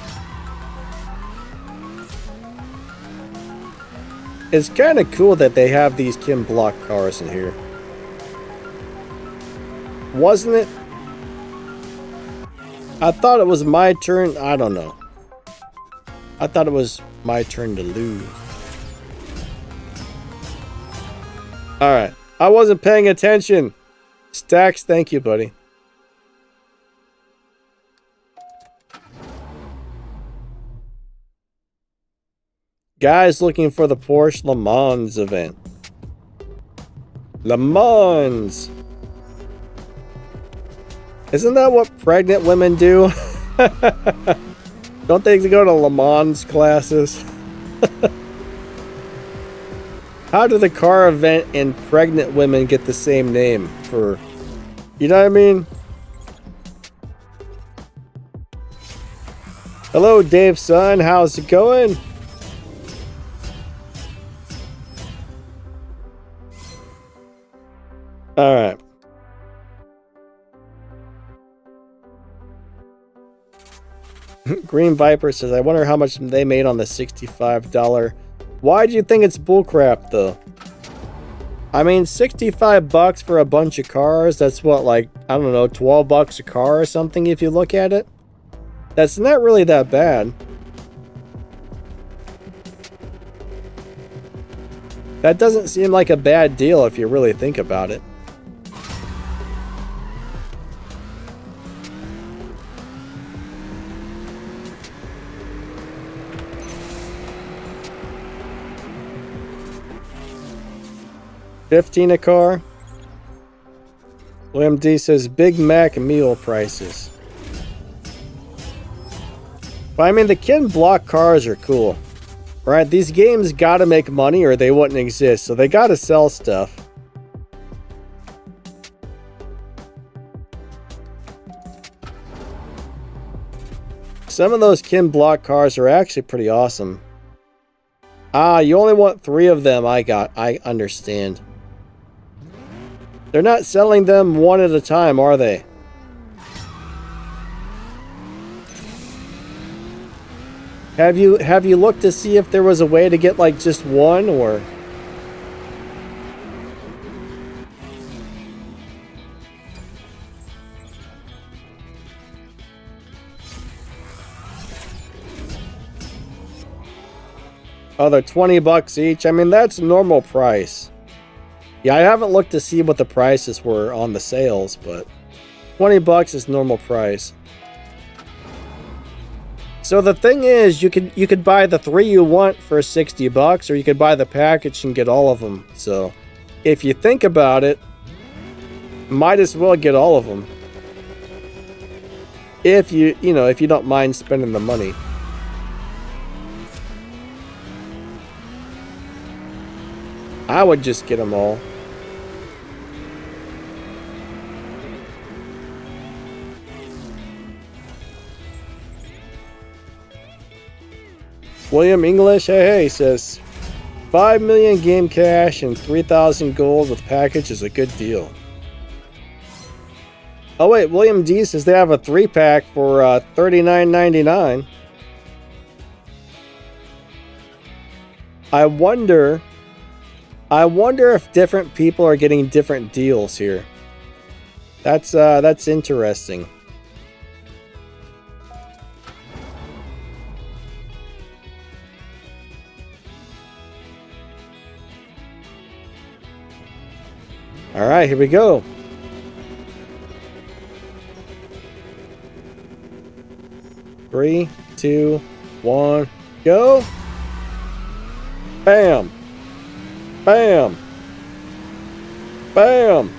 It's kind of cool that they have these Kim Block cars in here. Wasn't it? I thought it was my turn. I don't know. I thought it was my turn to lose. Alright. I wasn't paying attention. Stacks, thank you, buddy. Guys looking for the Porsche Le Mans event. Le Mans! Isn't that what pregnant women do? Don't they go to Le Mans classes? How do the car event and pregnant women get the same name for... You know what I mean? Hello, Dave son. How's it going? Alright. Green Viper says, I wonder how much they made on the $65. Why do you think it's bullcrap, though? I mean, $65 for a bunch of cars, that's what, like, I don't know, $12 a car or something if you look at it? That's not really that bad. That doesn't seem like a bad deal if you really think about it. $15 a car. William D says Big Mac meal prices. But I mean, the Ken Block cars are cool, right? These games gotta make money or they wouldn't exist, so they gotta sell stuff. Some of those Ken Block cars are actually pretty awesome. Ah, you only want 3 of them. I understand. They're not selling them one at a time, are they? Have you looked to see if there was a way to get like just one or? Oh, they're $20 each. I mean, that's normal price. Yeah, I haven't looked to see what the prices were on the sales, but $20 is normal price. So the thing is, you could buy the 3 you want for $60, or you could buy the package and get all of them. So if you think about it, might as well get all of them. If you don't mind spending the money. I would just get them all. William English, hey, says 5 million game cash and 3,000 gold with package is a good deal. Oh wait, William D says they have a 3-pack for $39.99. I wonder if different people are getting different deals here. That's interesting. All right, here we go. Three, 2, 1, go. Bam. Bam. Bam.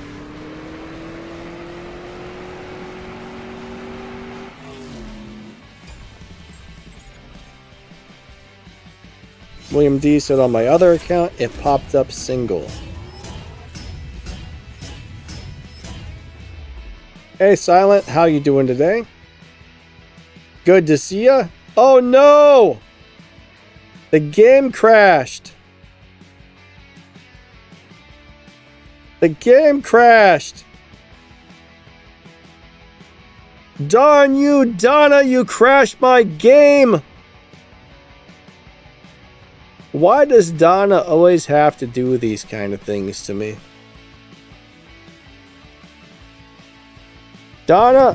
William D said on my other account, it popped up single. Hey Silent, how you doing today? Good to see ya. Oh no! The game crashed. The game crashed. Darn you, Donna, you crashed my game. Why does Donna always have to do these kind of things to me? Donna,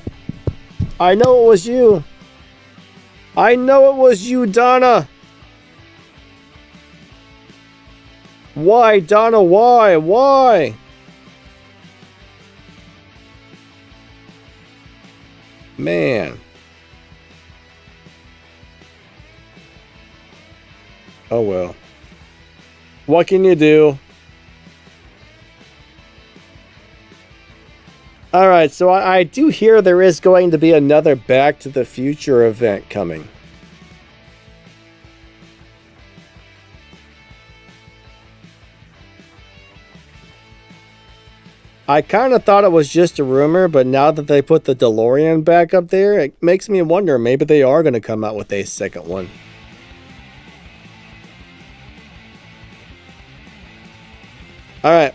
I know it was you. I know it was you, Donna. Why, Donna? Why? Why? Man. Oh well. What can you do? Alright, so I do hear there is going to be another Back to the Future event coming. I kind of thought it was just a rumor, but now that they put the DeLorean back up there, it makes me wonder, maybe they are going to come out with a second one. Alright.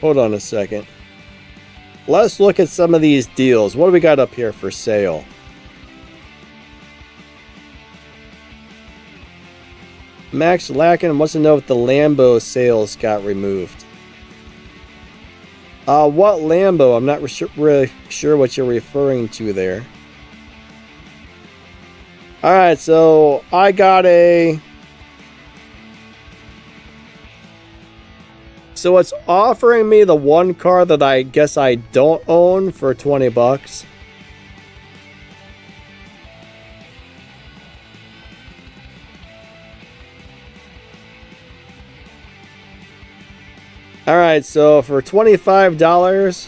Hold on a second. Let's look at some of these deals. What do we got up here for sale? Max Lacken wants to know if the Lambo sales got removed. What Lambo? I'm not really sure what you're referring to there. Alright, so I got a... So it's offering me the one car that I guess I don't own for 20 bucks. Alright, so for $25,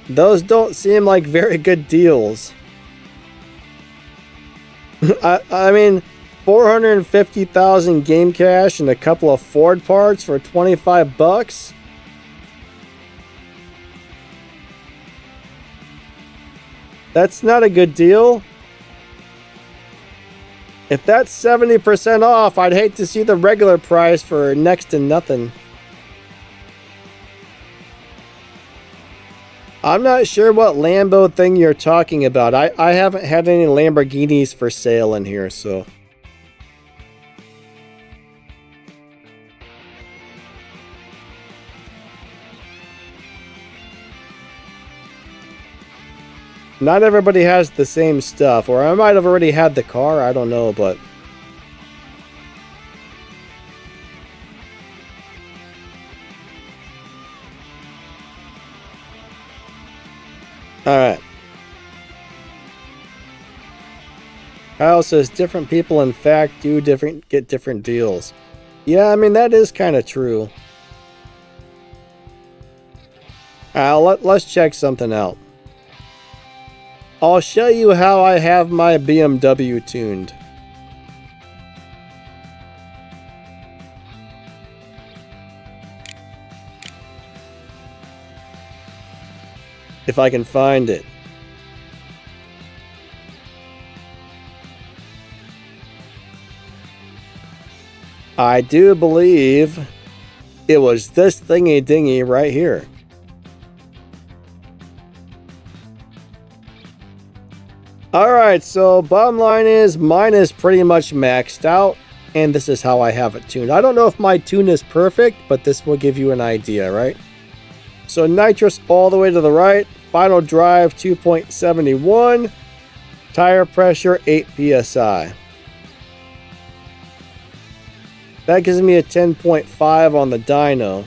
those don't seem like very good deals. I mean, 450,000 game cash and a couple of Ford parts for 25 bucks? That's not a good deal. If that's 70% off, I'd hate to see the regular price for next to nothing. I'm not sure what Lambo thing you're talking about. I haven't had any Lamborghinis for sale in here, so... Not everybody has the same stuff, or I might have already had the car, I don't know, but... Alright. Kyle says different people in fact get different deals. Yeah, I mean, that is kind of true. Let's check something out. I'll show you how I have my BMW tuned. If I can find it. I do believe it was this thingy dingy right here. Alright, so bottom line is mine is pretty much maxed out, and this is how I have it tuned. I don't know if my tune is perfect, but this will give you an idea, right? So nitrous all the way to the right, final drive 2.71, tire pressure 8 psi. That gives me a 10.5 on the dyno.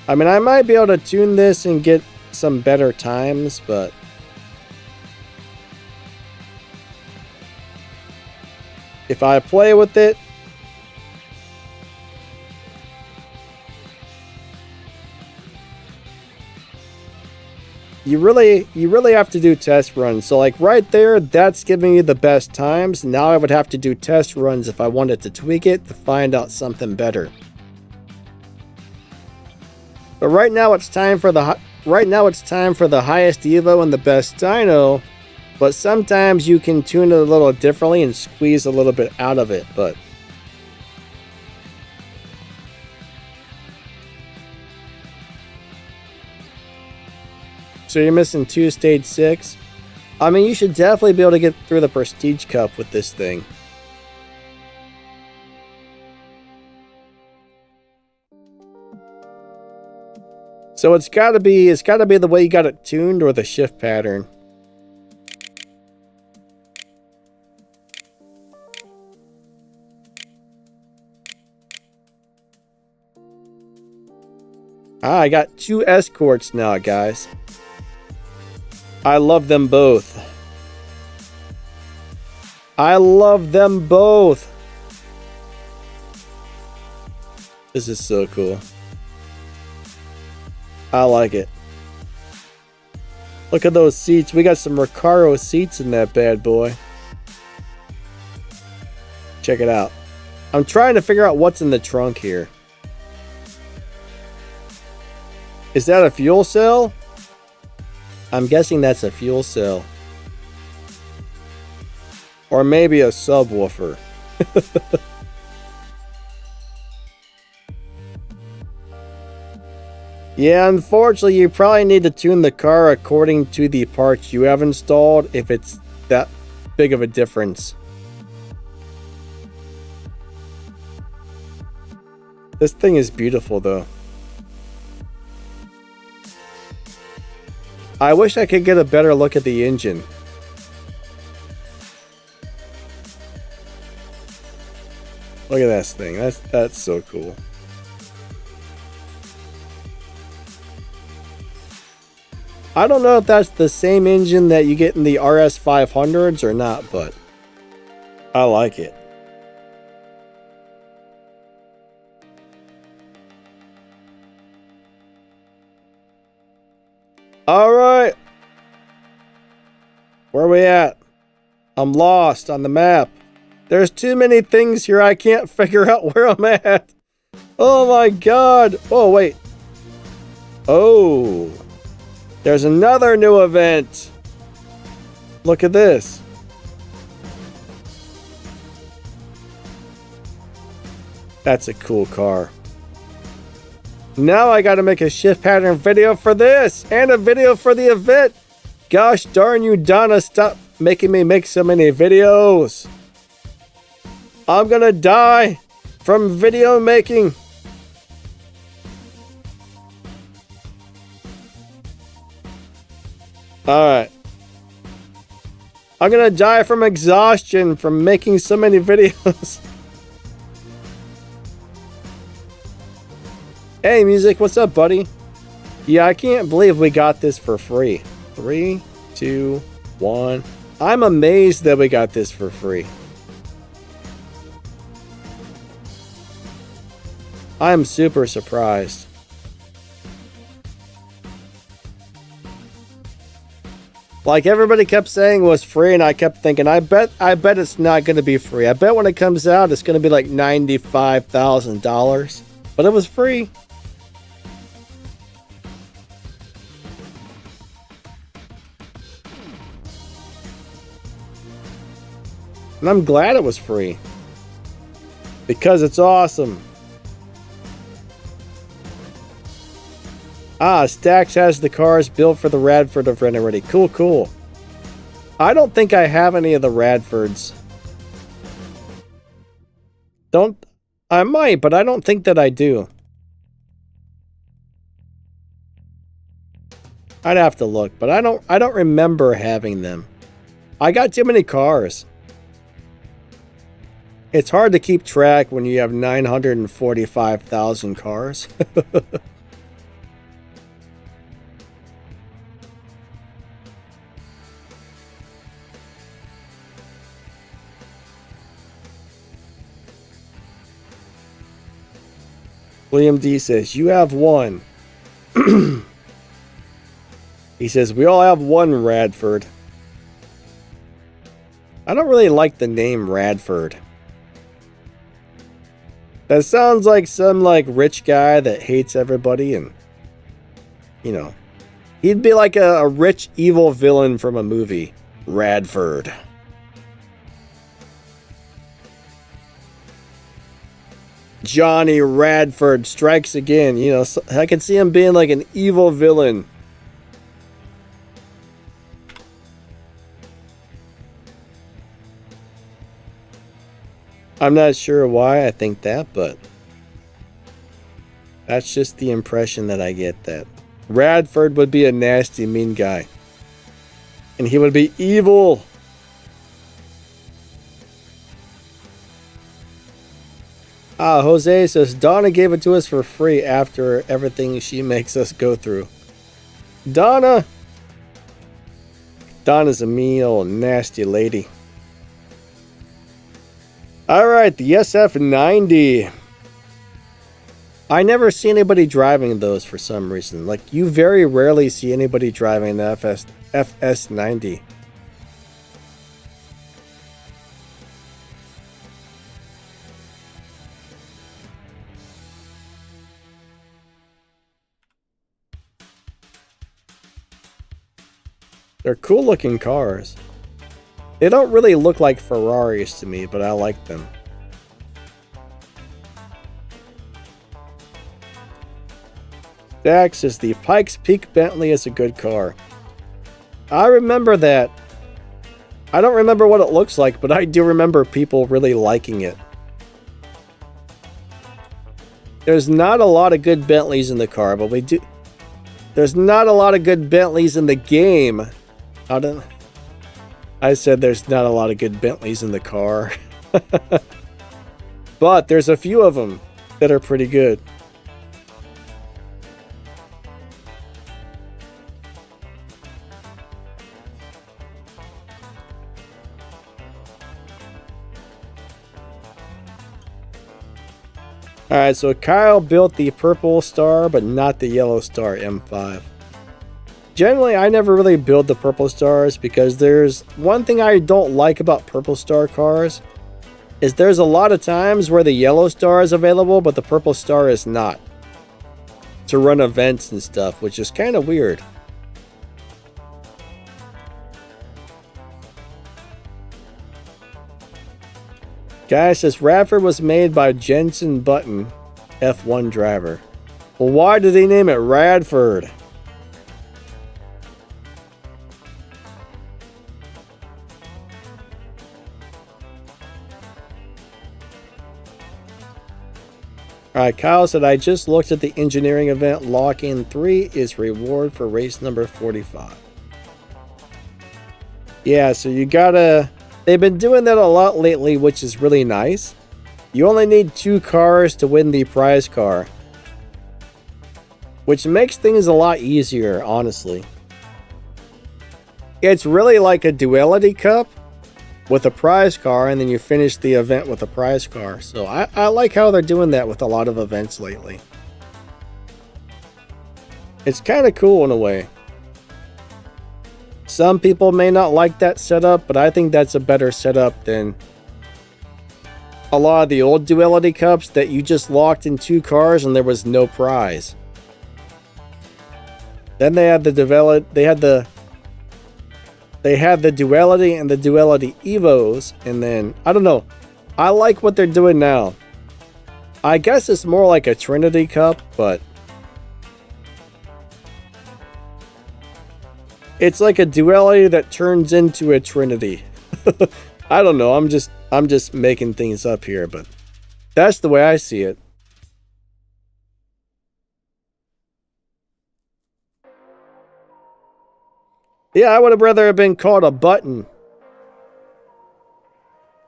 I mean, I might be able to tune this and get some better times, but... if I play with it, you really have to do test runs. So like right there, that's giving you the best times. Now I would have to do test runs if I wanted to tweak it to find out something better. But right now it's time for the highest Evo and the best dyno. But sometimes you can tune it a little differently and squeeze a little bit out of it, but... So you're missing 2 stage 6. I mean, you should definitely be able to get through the Prestige Cup with this thing. So it's gotta be the way you got it tuned or the shift pattern. Ah, I got 2 escorts now, guys. I love them both. I love them both. This is so cool. I like it. Look at those seats. We got some Recaro seats in that bad boy. Check it out. I'm trying to figure out what's in the trunk here. Is that a fuel cell? I'm guessing that's a fuel cell. Or maybe a subwoofer. Yeah, unfortunately, you probably need to tune the car according to the parts you have installed if it's that big of a difference. This thing is beautiful, though. I wish I could get a better look at the engine. Look at this thing. That's so cool. I don't know if that's the same engine that you get in the RS500s or not, but I like it. All right. Where are we at? I'm lost on the map. There's too many things here. I can't figure out where I'm at. Oh my God. Oh, wait. Oh. There's another new event. Look at this. That's a cool car. Now I gotta make a shift pattern video for this and a video for the event. Gosh darn you, Donna, stop making me make so many videos. I'm gonna die from video making. Alright. I'm gonna die from exhaustion from making so many videos. Hey, music, what's up, buddy? Yeah, I can't believe we got this for free. 3, 2, 1. I'm amazed that we got this for free. I'm super surprised. Like everybody kept saying it was free, and I kept thinking, I bet it's not going to be free. I bet when it comes out, it's going to be like $95,000. But it was free. And I'm glad it was free. Because it's awesome. Ah, Stax has the cars built for the Radford event already. Cool, cool. I don't think I have any of the Radfords. I might, but I don't think that I do. I'd have to look, but I don't remember having them. I got too many cars. It's hard to keep track when you have 945,000 cars. William D says, you have one. He says, we all have one Radford. I don't really like the name Radford. That sounds like some rich guy that hates everybody, and you know, he'd be like a rich evil villain from a movie. Radford. Johnny Radford strikes again. You know, I could see him being like an evil villain. I'm not sure why I think that, but that's just the impression that I get, that Radford would be a nasty, mean guy. And he would be evil. Jose says, Donna gave it to us for free after everything she makes us go through. Donna's a mean old nasty lady. Alright, the SF90. I never see anybody driving those for some reason. Like, you very rarely see anybody driving the FS90. They're cool looking cars. They don't really look like Ferraris to me, but I like them. Dax says the Pikes Peak Bentley is a good car. I remember that. I don't remember what it looks like, but I do remember people really liking it. There's not a lot of good Bentleys in the car, but we do. There's not a lot of good Bentleys in the game. I said there's not a lot of good Bentleys in the car. But there's a few of them that are pretty good. Alright, so Kyle built the purple star, but not the yellow star M5. Generally, I never really build the purple stars because there's one thing I don't like about purple star cars is there's a lot of times where the yellow star is available, but the purple star is not. To run events and stuff, which is kind of weird. Guy says Radford was made by Jensen Button, F1 driver. Well, why did they name it Radford? Alright, Kyle said, I just looked at the engineering event. Lock-in 3 is reward for race number 45. Yeah, so you gotta... They've been doing that a lot lately, which is really nice. You only need 2 cars to win the prize car, which makes things a lot easier, honestly. It's really like a duality cup with a prize car, and then you finish the event with a prize car. So I like how they're doing that with a lot of events lately. It's kind of cool in a way. Some people may not like that setup, but I think that's a better setup than a lot of the old duality cups that you just locked in 2 cars and there was no prize. Then they had the duality and the duality Evos, and then I don't know. I like what they're doing now. I guess it's more like a Trinity Cup, but it's like a duality that turns into a Trinity. I don't know. I'm just making things up here, but that's the way I see it. Yeah, I would have rather have been called a Button.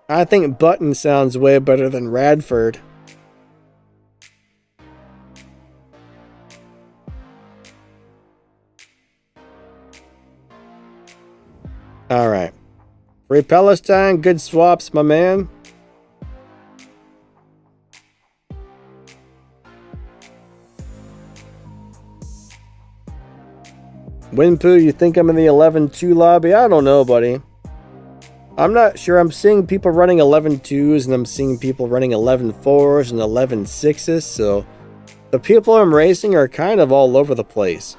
I think Button sounds way better than Radford. Alright. Free Palestine, good swaps, my man. Winpoo, you think I'm in the 11-2 lobby? I don't know, buddy. I'm not sure. I'm seeing people running 11-2s, and I'm seeing people running 11-4s and 11-6s, so the people I'm racing are kind of all over the place.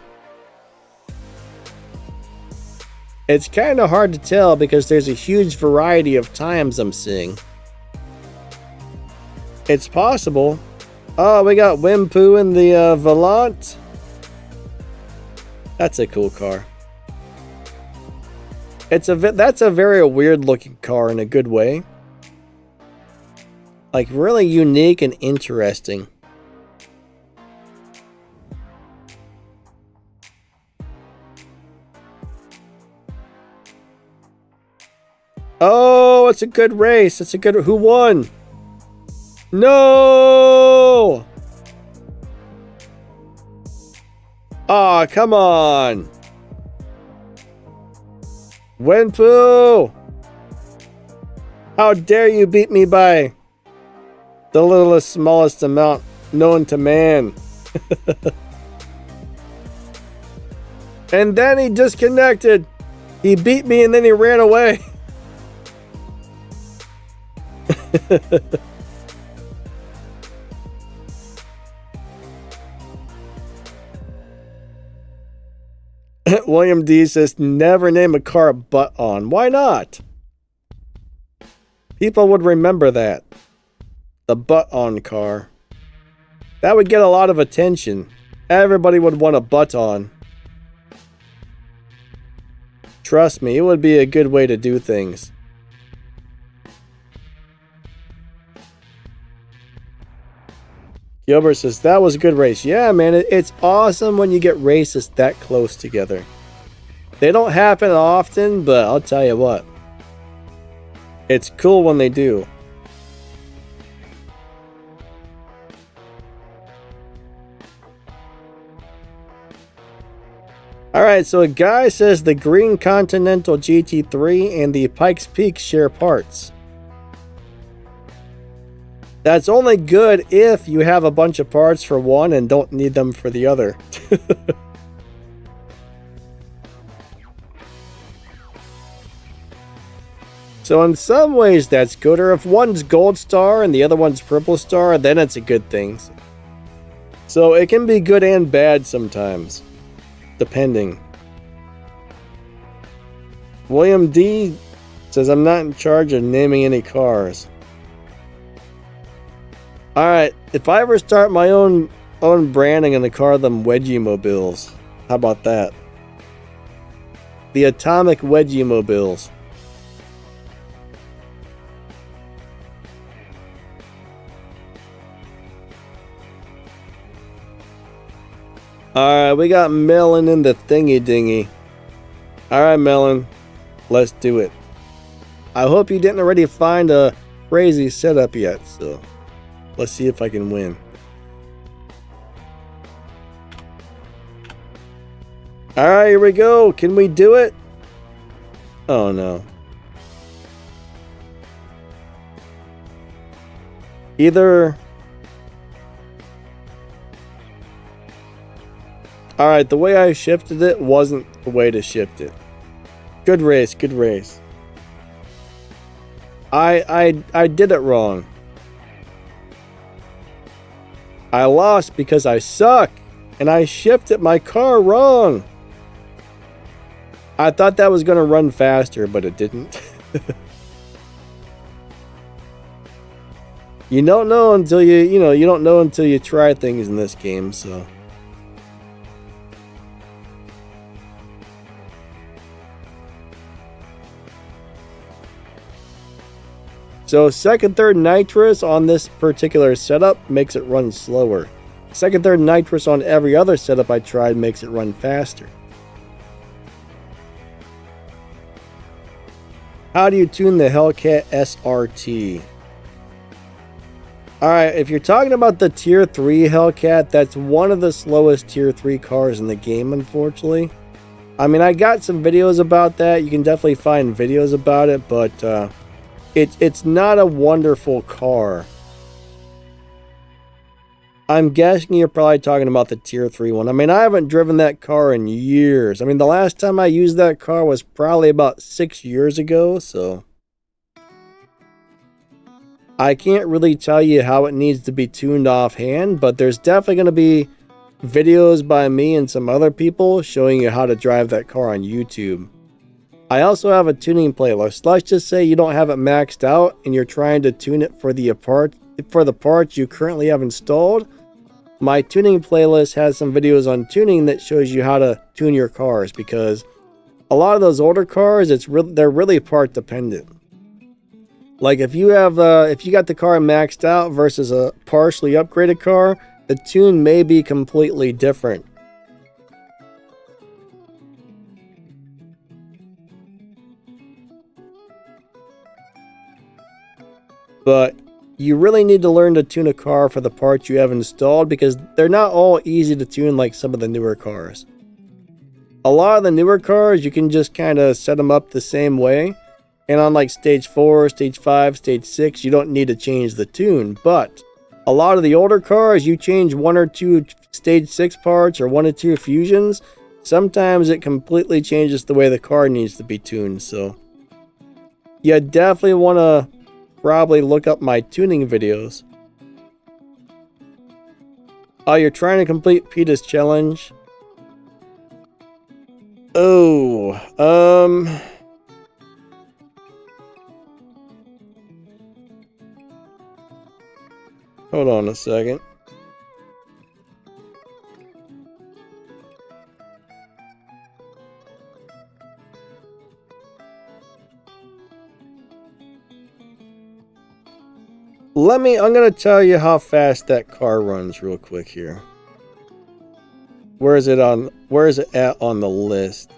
It's kind of hard to tell because there's a huge variety of times I'm seeing. It's possible. Oh, we got Winpoo in the Volant. That's a cool car. That's a very weird looking car in a good way. Like really unique and interesting. Oh, it's a good race. It's a good... Who won? No! Aw, come on. Wenpu! How dare you beat me by the littlest, smallest amount known to man. And then he disconnected. He beat me and then he ran away. William D says, never name a car butt on. Why not? People would remember that. The butt on car. That would get a lot of attention. Everybody would want a butt on. Trust me, it would be a good way to do things. Gilbert says, that was a good race. Yeah, man, it's awesome when you get races that close together. They don't happen often, but I'll tell you what. It's cool when they do. Alright, so a guy says the green Continental GT3 and the Pikes Peak share parts. That's only good if you have a bunch of parts for one and don't need them for the other. So in some ways that's good, or if one's gold star and the other one's purple star, then it's a good thing. So it can be good and bad sometimes, depending. William D says, I'm not in charge of naming any cars. Alright, if I ever start my own branding and call them Wedgie Mobiles, how about that? The Atomic Wedgie Mobiles. Alright, we got Melon in the thingy dingy. Alright, Melon, let's do it. I hope you didn't already find a crazy setup yet, so let's see if I can win. Alright, here we go. Can we do it? Oh no. Either... Alright, the way I shifted it wasn't the way to shift it. Good race, good race. I did it wrong. I lost because I suck, and I shifted my car wrong. I thought that was going to run faster, but it didn't. You don't know until you don't know until you try things in this game, so. So second, third nitrous on this particular setup makes it run slower. Second, third nitrous on every other setup I tried makes it run faster. How do you tune the Hellcat SRT? Alright, if you're talking about the Tier 3 Hellcat, that's one of the slowest Tier 3 cars in the game, unfortunately. I mean, I got some videos about that. You can definitely find videos about it, but it's not a wonderful car. I'm guessing you're probably talking about the Tier 3 one. I mean, I haven't driven that car in years. I mean, the last time I used that car was probably about 6 years ago, so I can't really tell you how it needs to be tuned offhand, but there's definitely going to be videos by me and some other people showing you how to drive that car on YouTube. I also have a tuning playlist. Let's just say you don't have it maxed out and you're trying to tune it for the parts you currently have installed. My tuning playlist has some videos on tuning that shows you how to tune your cars, because a lot of those older cars, they're really part dependent. Like if you got the car maxed out versus a partially upgraded car, the tune may be completely different. But you really need to learn to tune a car for the parts you have installed, because they're not all easy to tune like some of the newer cars. A lot of the newer cars, you can just kind of set them up the same way. And on like stage 4, stage 5, stage 6, you don't need to change the tune. But a lot of the older cars, you change 1 or 2 stage 6 parts or 1 or 2 fusions. Sometimes it completely changes the way the car needs to be tuned. So you definitely want to probably look up my tuning videos. Oh, you're trying to complete PETA's challenge? Oh, hold on a second. I'm gonna tell you how fast that car runs real quick here. Where is it at on the list?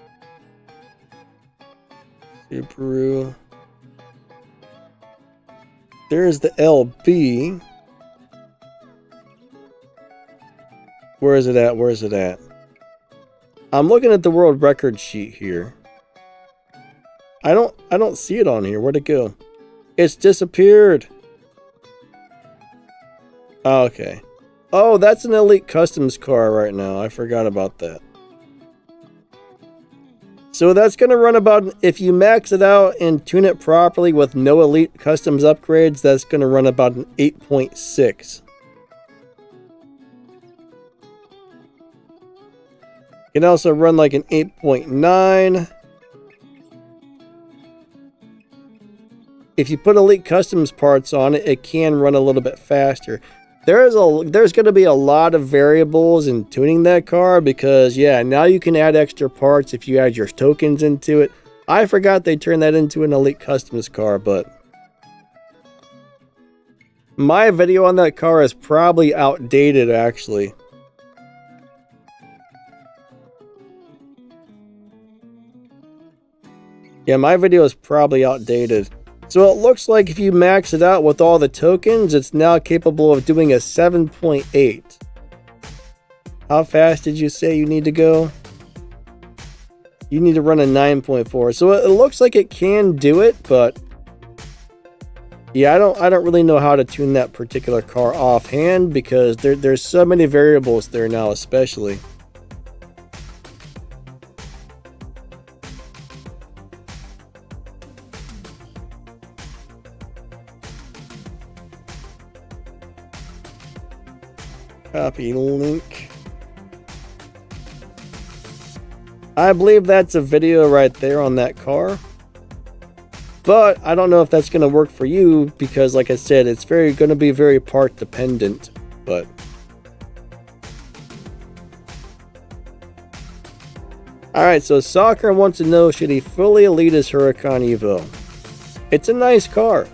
Subaru. There's the LB. Where is it at? I'm looking at the world record sheet here. I don't see it on here. Where'd it go? It's disappeared. Oh, okay. Oh, that's an Elite Customs car right now. I forgot about that. So that's going to run about, if you max it out and tune it properly with no Elite Customs upgrades, that's going to run about an 8.6. It can also run like an 8.9. If you put Elite Customs parts on it, it can run a little bit faster. There's going to be a lot of variables in tuning that car, because yeah, now you can add extra parts if you add your tokens into it. I forgot they turned that into an Elite Customs car, but my video on that car is probably outdated actually. Yeah, my video is probably outdated. So it looks like if you max it out with all the tokens, it's now capable of doing a 7.8. How fast did you say you need to go? You need to run a 9.4. So it looks like it can do it, but yeah, I don't really know how to tune that particular car offhand, because there's so many variables there now, especially. Copy link. I believe that's a video right there on that car. But I don't know if that's going to work for you, because like I said, it's going to be very part dependent. But alright, so Soccer wants to know, should he fully elite his Huracan Evo? It's a nice car.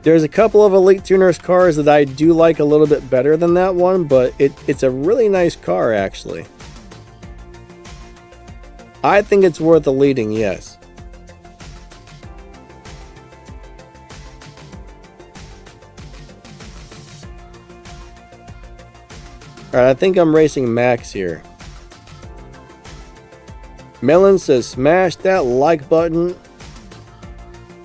There's a couple of Elite Tuners cars that I do like a little bit better than that one, but it's a really nice car actually. I think it's worth eliting, yes. Alright, I think I'm racing Max here. Melon says smash that like button.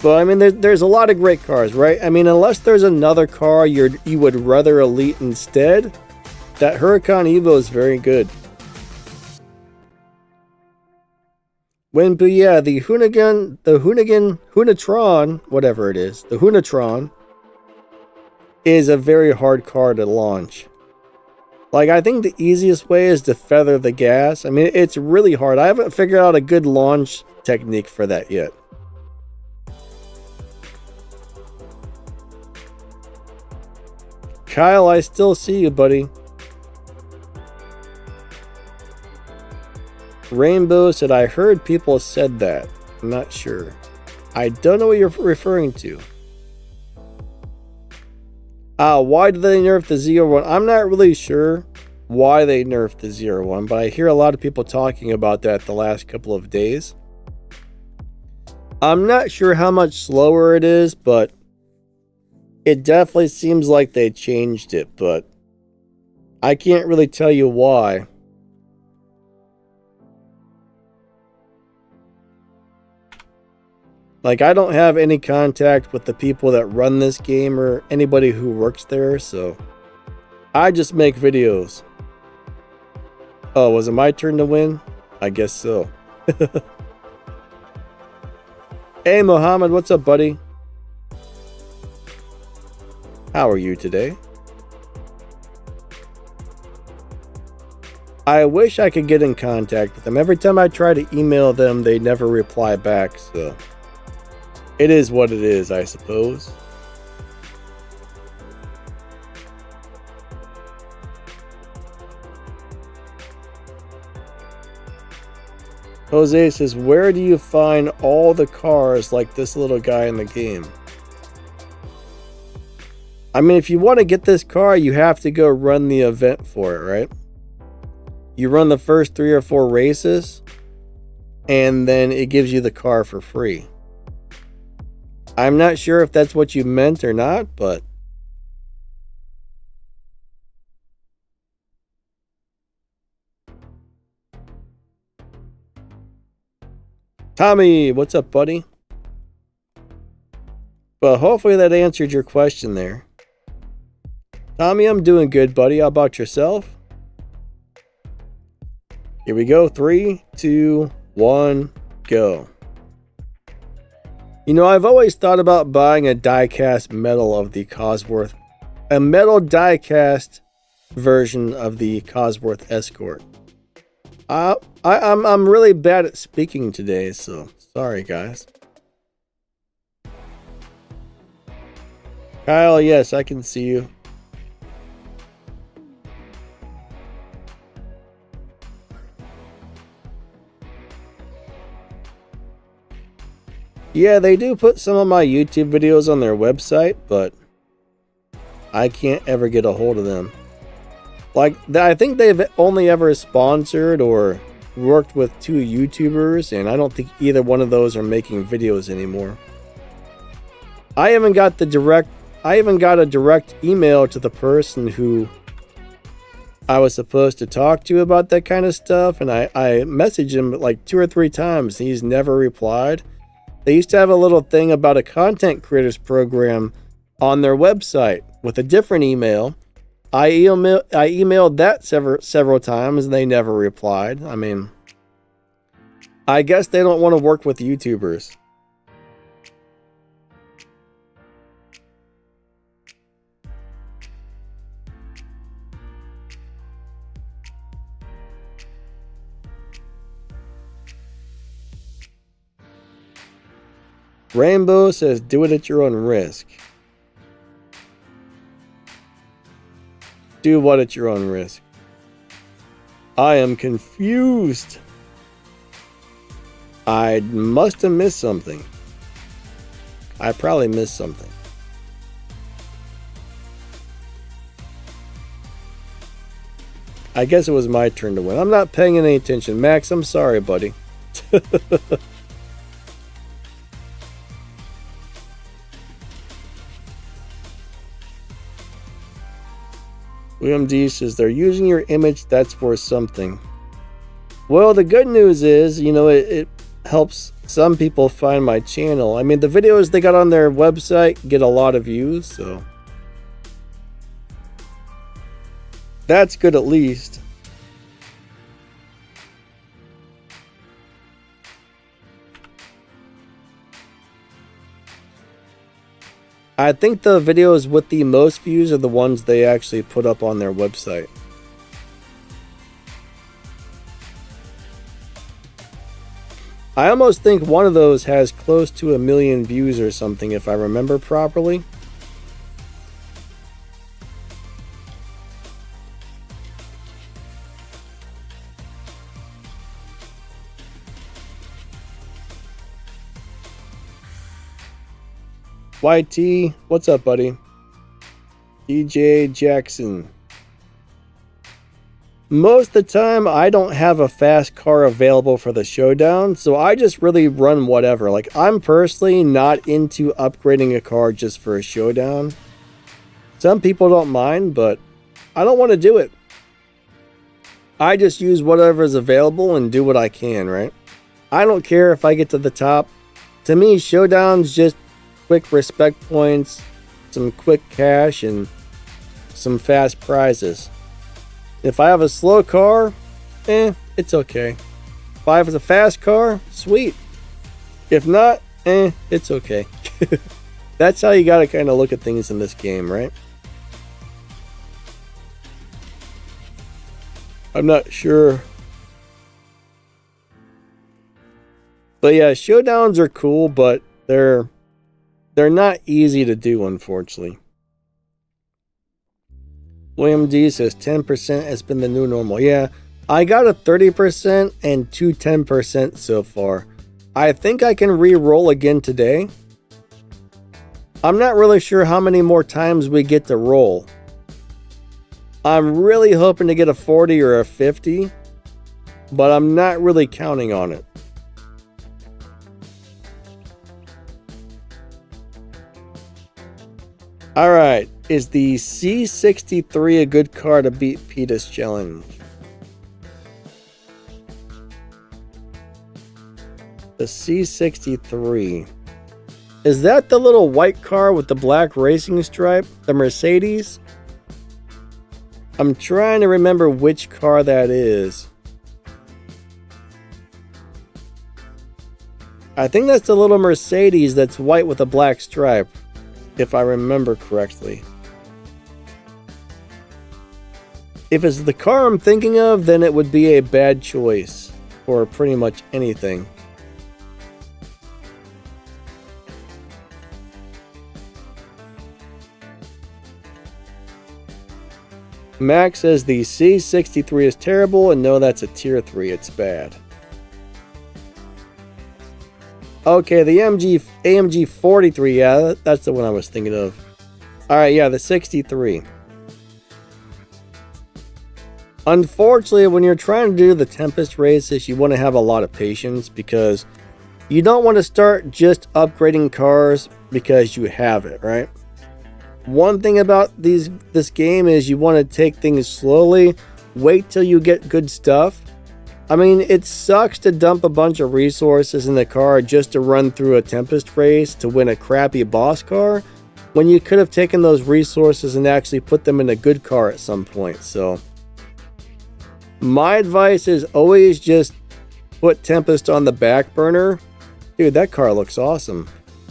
But I mean, there's a lot of great cars, right? I mean, unless there's another car you would rather elite instead, that Huracan Evo is very good. But yeah, the Hunatron, whatever it is, the Hunatron is a very hard car to launch. Like, I think the easiest way is to feather the gas. I mean, it's really hard. I haven't figured out a good launch technique for that yet. Kyle, I still see you, buddy. Rainbow said, I heard people said that. I'm not sure. I don't know what you're referring to. Why did they nerf the Z01? I'm not really sure why they nerfed the Z01, but I hear a lot of people talking about that the last couple of days. I'm not sure how much slower it is, but it definitely seems like they changed it, but I can't really tell you why. Like, I don't have any contact with the people that run this game or anybody who works there, so I just make videos. Oh, was it my turn to win? I guess so. Hey, Mohammed, what's up, buddy? How are you today? I wish I could get in contact with them. Every time I try to email them, they never reply back, so it is what it is, I suppose. Jose says, where do you find all the cars like this little guy in the game? I mean, if you want to get this car, you have to go run the event for it, right? You run the first 3 or 4 races, and then it gives you the car for free. I'm not sure if that's what you meant or not, but Tommy, what's up, buddy? Well, hopefully that answered your question there. Tommy, I'm doing good, buddy. How about yourself? Here we go. 3, 2, 1, go. You know, I've always thought about buying a die-cast metal of the Cosworth. A metal die-cast version of the Cosworth Escort. I'm really bad at speaking today, so sorry, guys. Kyle, yes, I can see you. Yeah, they do put some of my YouTube videos on their website, but I can't ever get a hold of them. Like, I think they've only ever sponsored or worked with 2 YouTubers, and I don't think either one of those are making videos anymore. I even got a direct email to the person who I was supposed to talk to about that kind of stuff, and I messaged him like 2 or 3 times, and he's never replied. They used to have a little thing about a content creators program on their website with a different email. I emailed that several times and they never replied. I mean, I guess they don't want to work with YouTubers. Rainbow says, do it at your own risk. Do what at your own risk? I am confused. I must have missed something. I probably missed something. I guess it was my turn to win. I'm not paying any attention. Max, I'm sorry, buddy. William D says, they're using your image, that's for something. Well, the good news is, you know, it helps some people find my channel. I mean, the videos they got on their website get a lot of views, so that's good at least. I think the videos with the most views are the ones they actually put up on their website. I almost think one of those has close to 1 million views or something, if I remember properly. YT, what's up, buddy? DJ Jackson. Most of the time, I don't have a fast car available for the showdown, so I just really run whatever. Like, I'm personally not into upgrading a car just for a showdown. Some people don't mind, but I don't want to do it. I just use whatever is available and do what I can, right? I don't care if I get to the top. To me, showdowns just quick respect points, some quick cash, and some fast prizes. If I have a slow car, it's okay. If I have a fast car, sweet. If not, it's okay. That's how you gotta kind of look at things in this game, right? I'm not sure. But yeah, showdowns are cool, but they're not easy to do, unfortunately. William D says 10% has been the new normal. Yeah, I got a 30% and 2 10% so far. I think I can re-roll again today. I'm not really sure how many more times we get to roll. I'm really hoping to get a 40 or a 50, but I'm not really counting on it. Alright, is the C63 a good car to beat Petus Challenge? The C63. Is that the little white car with the black racing stripe? The Mercedes? I'm trying to remember which car that is. I think that's the little Mercedes that's white with a black stripe, if I remember correctly. If it's the car I'm thinking of, then it would be a bad choice for pretty much anything. Max says the C63 is terrible, and no, that's a tier 3, it's bad. Okay, the AMG 43, yeah, that's the one I was thinking of. Alright, yeah, the 63. Unfortunately, when you're trying to do the Tempest races, you want to have a lot of patience, because you don't want to start just upgrading cars because you have it, right? One thing about this game is you want to take things slowly, wait till you get good stuff. I mean, it sucks to dump a bunch of resources in the car just to run through a Tempest race to win a crappy boss car, when you could have taken those resources and actually put them in a good car at some point. So my advice is always just put Tempest on the back burner. Dude, that car looks awesome.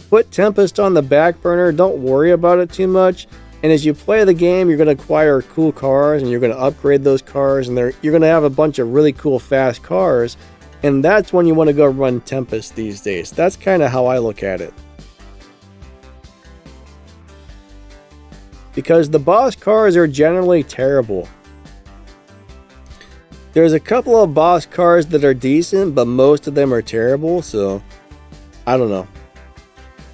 Put Tempest on the back burner, don't worry about it too much. And as you play the game, you're going to acquire cool cars, and you're going to upgrade those cars, and you're going to have a bunch of really cool fast cars. And that's when you want to go run Tempest these days. That's kind of how I look at it. Because the boss cars are generally terrible. There's a couple of boss cars that are decent, but most of them are terrible, so I don't know.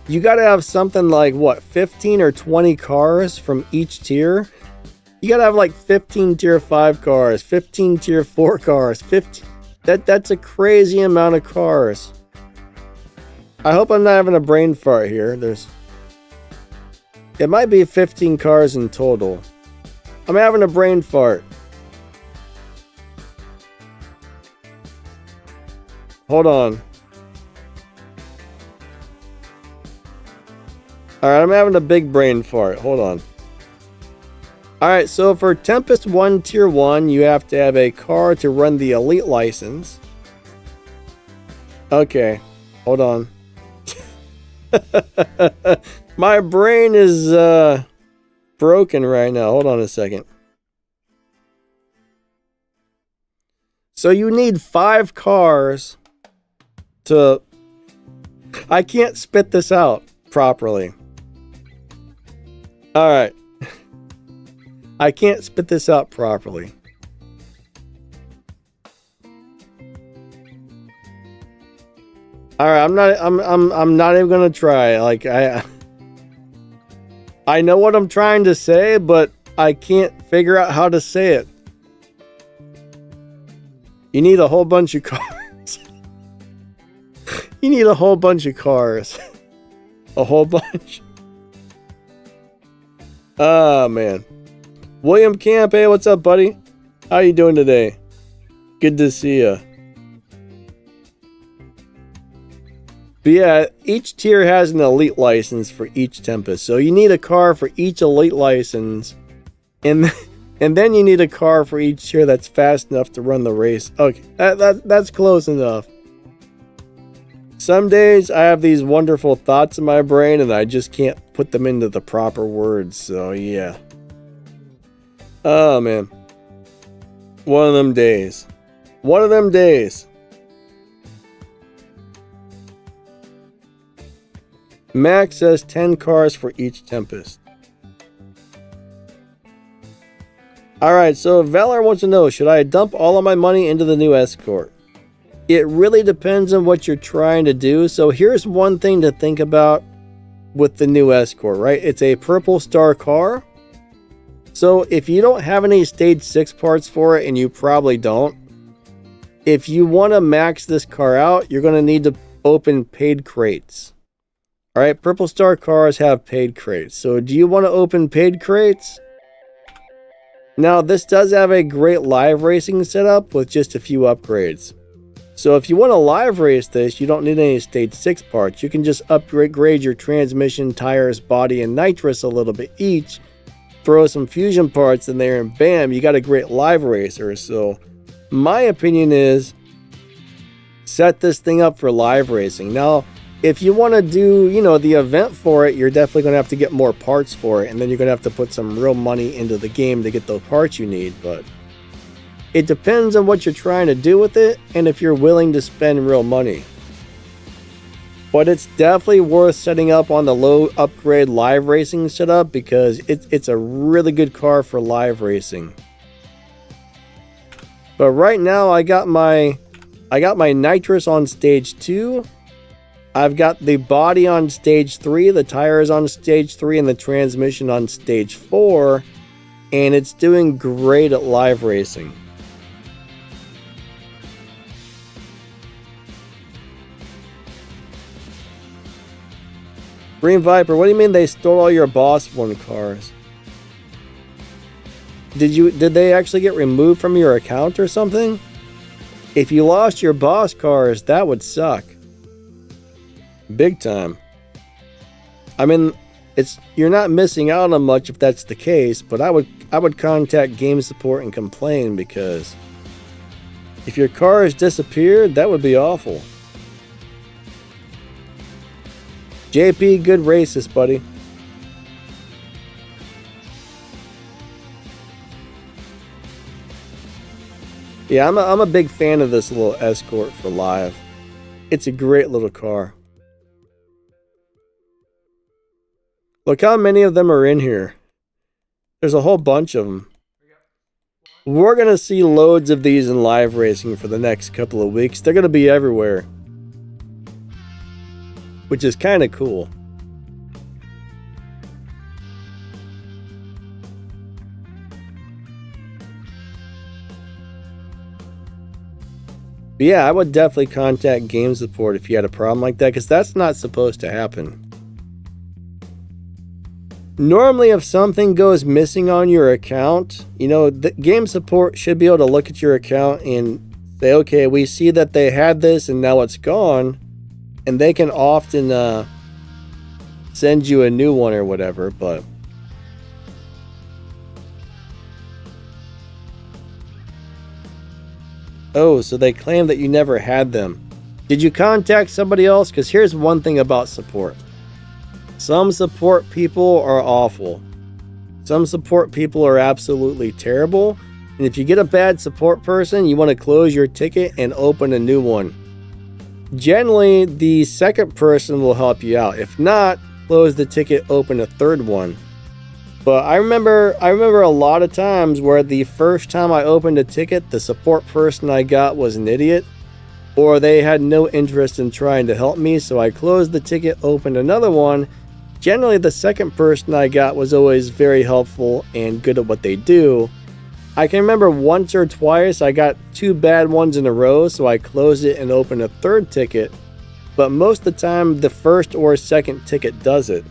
You gotta have something like, what, 15 or 20 cars from each tier? You gotta have like 15 tier 5 cars, 15 tier 4 cars, 15... That's a crazy amount of cars. I hope I'm not having a brain fart here. It might be 15 cars in total. I'm having a brain fart. Hold on. Alright, I'm having a big brain fart. Hold on. Alright, so for Tempest 1 Tier 1, you have to have a car to run the Elite license. Okay, hold on. My brain is broken right now. Hold on a second. So you need 5 cars to... I can't spit this out properly. Alright. I can't spit this out properly. Alright, I'm not even gonna try. Like, I know what I'm trying to say, but I can't figure out how to say it. You need a whole bunch of cars. You need a whole bunch of cars. A whole bunch. Oh, man. William Camp, hey, what's up, buddy? How you doing today? Good to see you. But yeah, each tier has an elite license for each Tempest. So you need a car for each elite license. And then you need a car for each tier that's fast enough to run the race. Okay, that's close enough. Some days I have these wonderful thoughts in my brain and I just can't put them into the proper words. So yeah. Oh man. One of them days. One of them days. Max says 10 cars for each Tempest. Alright, so Valor wants to know, should I dump all of my money into the new Escort? It really depends on what you're trying to do. So here's one thing to think about with the new Escort, right? It's a purple star car. So if you don't have any stage 6 parts for it, and you probably don't, if you want to max this car out, you're going to need to open paid crates. Alright, purple star cars have paid crates. So do you want to open paid crates? Now this does have a great live racing setup with just a few upgrades. So if you want to live race this, you don't need any stage 6 parts. You can just upgrade your transmission, tires, body, and nitrous a little bit each. Throw some fusion parts in there and bam, you got a great live racer. So my opinion is set this thing up for live racing. Now, if you want to do, the event for it, you're definitely going to have to get more parts for it. And then you're going to have to put some real money into the game to get those parts you need. But it depends on what you're trying to do with it and if you're willing to spend real money. But it's definitely worth setting up on the low upgrade live racing setup because it's a really good car for live racing. But right now I got my nitrous on stage 2. I've got the body on stage 3, the tires on stage 3, and the transmission on stage 4. And it's doing great at live racing. Green Viper, what do you mean they stole all your boss one cars? Did they actually get removed from your account or something? If you lost your boss cars, that would suck. Big time. I mean, you're not missing out on much if that's the case, but I would contact game support and complain because if your car has disappeared, that would be awful. JP, good racist, buddy. Yeah, I'm a big fan of this little Escort for live. It's a great little car. Look how many of them are in here. There's a whole bunch of them. We're going to see loads of these in live racing for the next couple of weeks. They're going to be everywhere. Which is kind of cool. But yeah, I would definitely contact game support if you had a problem like that, because that's not supposed to happen. Normally, if something goes missing on your account, the game support should be able to look at your account and say, okay, we see that they had this and now it's gone. And they can often send you a new one or whatever, but oh, so they claim that you never had them. Did you contact somebody else? Because here's one thing about support. Some support people are awful. Some support people are absolutely terrible. And if you get a bad support person, you want to close your ticket and open a new one. Generally, the second person will help you out. If not, close the ticket, open a third one. But I remember a lot of times where the first time I opened a ticket, the support person I got was an idiot, or they had no interest in trying to help me, so I closed the ticket, opened another one, generally the second person I got was always very helpful and good at what they do. I can remember once or twice I got 2 bad ones in a row, so I closed it and opened a 3rd ticket, but most of the time the first or second ticket does it.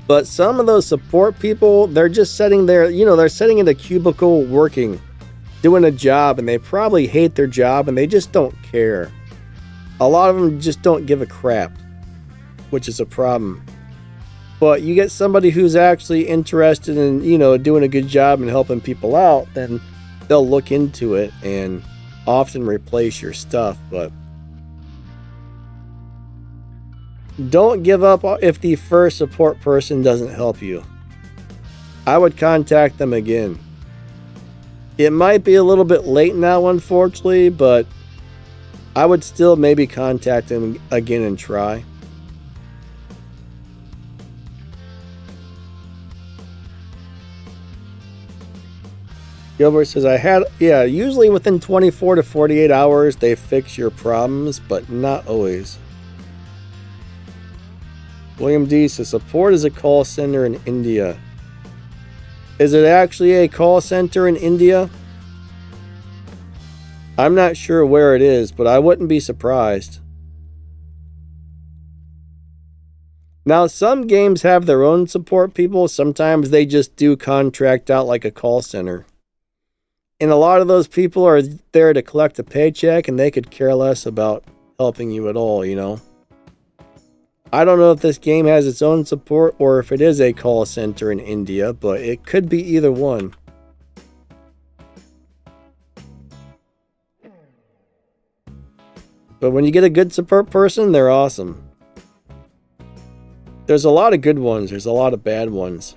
But some of those support people, they're just sitting there, they're sitting in a cubicle working, doing a job, and they probably hate their job and they just don't care. A lot of them just don't give a crap, which is a problem. But you get somebody who's actually interested in, doing a good job and helping people out, then they'll look into it and often replace your stuff. But don't give up if the first support person doesn't help you. I would contact them again. It might be a little bit late now, unfortunately, but I would still maybe contact them again and try. Gilbert says, usually within 24 to 48 hours they fix your problems, but not always. William D says, support is a call center in India. Is it actually a call center in India? I'm not sure where it is, but I wouldn't be surprised. Now, some games have their own support people. Sometimes they just do contract out like a call center. And a lot of those people are there to collect a paycheck, and they could care less about helping you at all, I don't know if this game has its own support or if it is a call center in India, but it could be either one. But when you get a good support person, they're awesome. There's a lot of good ones. There's a lot of bad ones.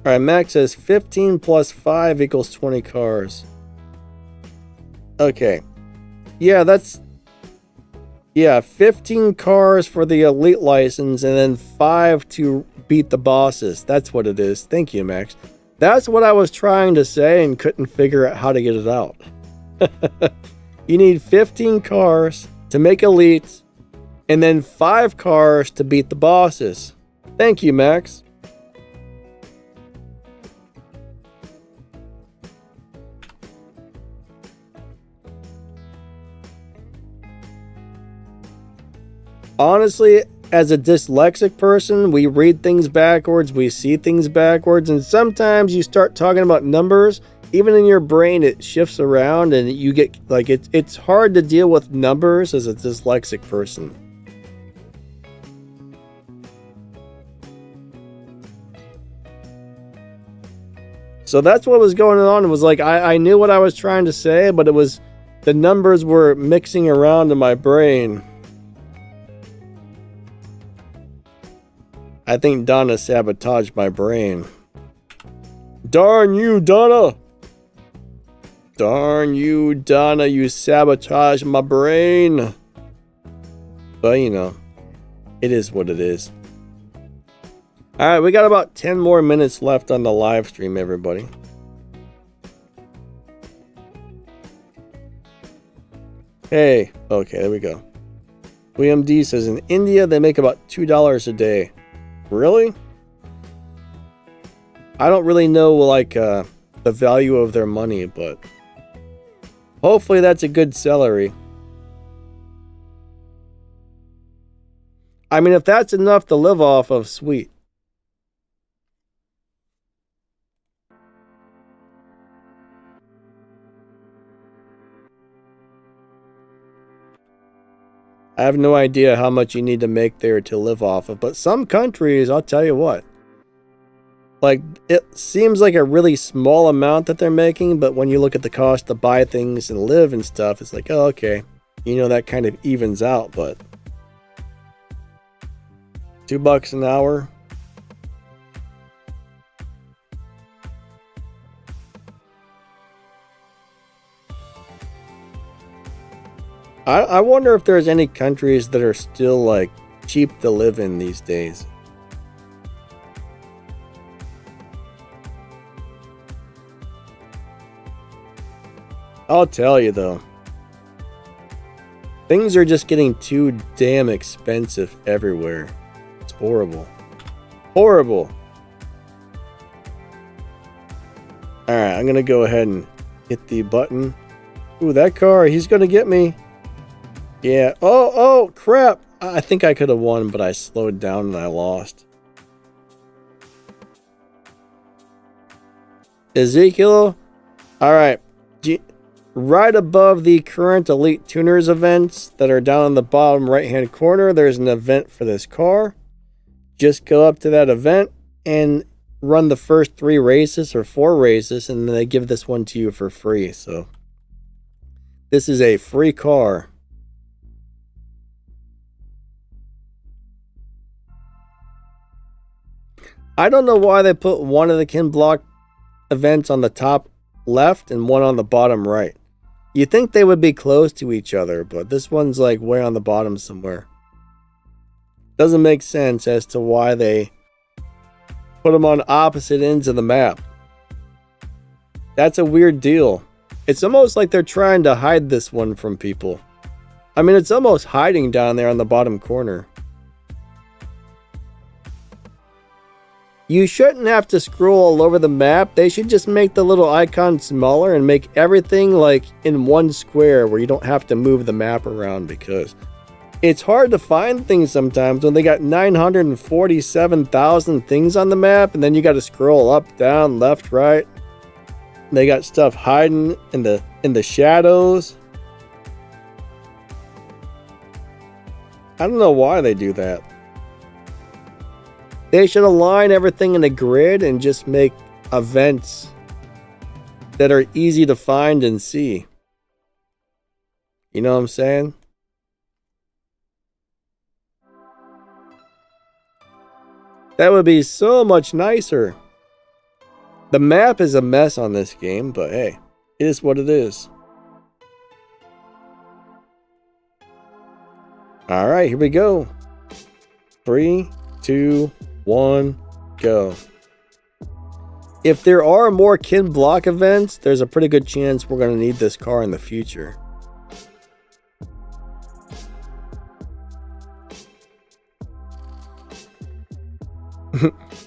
Alright, Max says 15 plus 5 equals 20 cars. Okay. Yeah, 15 cars for the elite license and then 5 to beat the bosses. That's what it is. Thank you, Max. That's what I was trying to say and couldn't figure out how to get it out. You need 15 cars to make elites and then 5 cars to beat the bosses. Thank you, Max. Honestly, as a dyslexic person, we read things backwards, we see things backwards, and sometimes you start talking about numbers, even in your brain it shifts around and you get, like, it's hard to deal with numbers as a dyslexic person. So that's what was going on. It was like, I knew what I was trying to say, but it was, the numbers were mixing around in my brain. I think Donna sabotaged my brain. Darn you, Donna! Darn you, Donna, you sabotaged my brain. But, it is what it is. Alright, we got about 10 more minutes left on the live stream, everybody. Hey, okay, there we go. William D says, in India, they make about $2 a day. Really? I don't really know, the value of their money, but hopefully that's a good salary. I mean, if that's enough to live off of, sweet. I have no idea how much you need to make there to live off of, but some countries, I'll tell you what, like, it seems like a really small amount that they're making, but when you look at the cost to buy things and live and stuff, it's like, oh, okay, that kind of evens out, but $2 an hour. I wonder if there's any countries that are still like cheap to live in these days. I'll tell you though, things are just getting too damn expensive everywhere. It's horrible. Horrible. Alright, I'm gonna go ahead and hit the button. Ooh, that car, he's gonna get me. Yeah. Oh, crap. I think I could have won, but I slowed down and I lost. Ezekiel? Alright. Right above the current Elite Tuners events that are down in the bottom right-hand corner, there's an event for this car. Just go up to that event and run the first 3 races or 4 races, and then they give this one to you for free. So this is a free car. I don't know why they put one of the Kin Block events on the top left and one on the bottom right. You'd think they would be close to each other, but this one's like way on the bottom somewhere. Doesn't make sense as to why they put them on opposite ends of the map. That's a weird deal. It's almost like they're trying to hide this one from people. I mean, it's almost hiding down there on the bottom corner. You shouldn't have to scroll all over the map. They should just make the little icon smaller and make everything like in one square where you don't have to move the map around, because it's hard to find things sometimes when they got 947,000 things on the map, and then you got to scroll up, down, left, right. They got stuff hiding in the shadows. I don't know why they do that. They should align everything in a grid and just make events that are easy to find and see. You know what I'm saying? That would be so much nicer. The map is a mess on this game, but hey, it is what it is. Alright, here we go. 3, 2, 1, go. If there are more Kin Block events, there's a pretty good chance we're going to need this car in the future.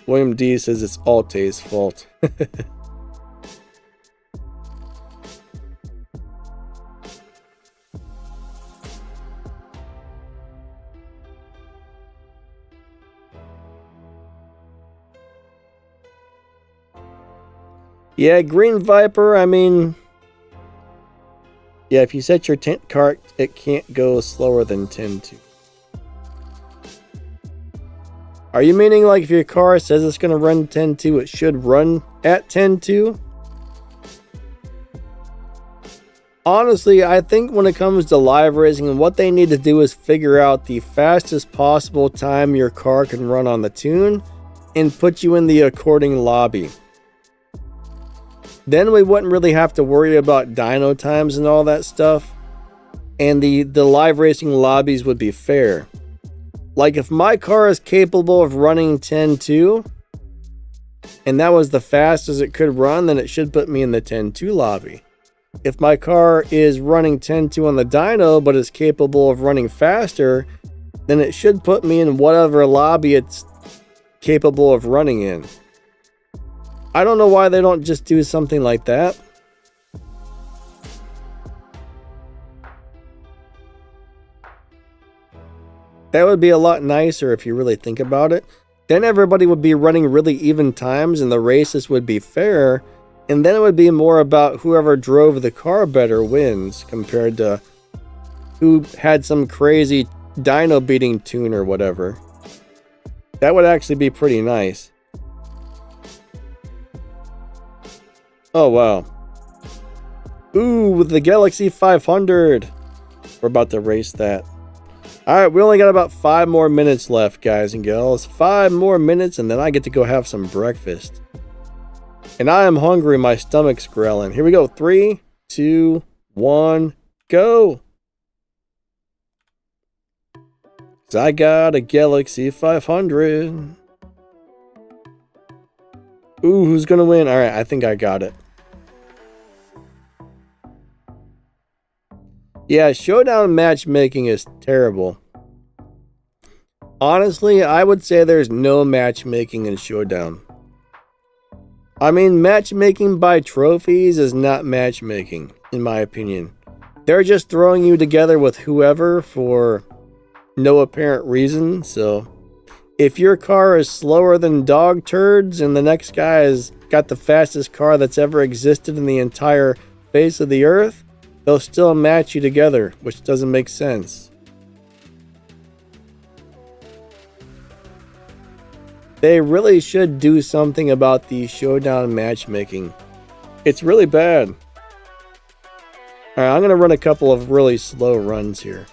William D says it's Alte's fault. Yeah, Green Viper, I mean... Yeah, if you set your tent cart, it can't go slower than 10-2. Are you meaning like if your car says it's going to run 10-2, it should run at 10-2? Honestly, I think when it comes to live racing, what they need to do is figure out the fastest possible time your car can run on the tune and put you in the according lobby. Then we wouldn't really have to worry about dyno times and all that stuff. And the live racing lobbies would be fair. Like if my car is capable of running 10-2, and that was the fastest it could run, then it should put me in the 10-2 lobby. If my car is running 10-2 on the dyno, but is capable of running faster, then it should put me in whatever lobby it's capable of running in. I don't know why they don't just do something like that. That would be a lot nicer if you really think about it. Then everybody would be running really even times and the races would be fair. And then it would be more about whoever drove the car better wins compared to who had some crazy dyno beating tune or whatever. That would actually be pretty nice. Oh, wow. Ooh, with the Galaxy 500. We're about to race that. Alright, we only got about 5 more minutes left, guys and girls. 5 more minutes, and then I get to go have some breakfast. And I am hungry, my stomach's growling. Here we go. 3, 2, 1, go! I got a Galaxy 500. Ooh, who's gonna win? All right, I think I got it. Yeah, showdown matchmaking is terrible. Honestly, I would say there's no matchmaking in showdown. I mean, matchmaking by trophies is not matchmaking, in my opinion. They're just throwing you together with whoever for no apparent reason. So if your car is slower than dog turds and the next guy has got the fastest car that's ever existed in the entire face of the earth, they'll still match you together, which doesn't make sense. They really should do something about the showdown matchmaking. It's really bad. Alright, I'm going to run a couple of really slow runs here.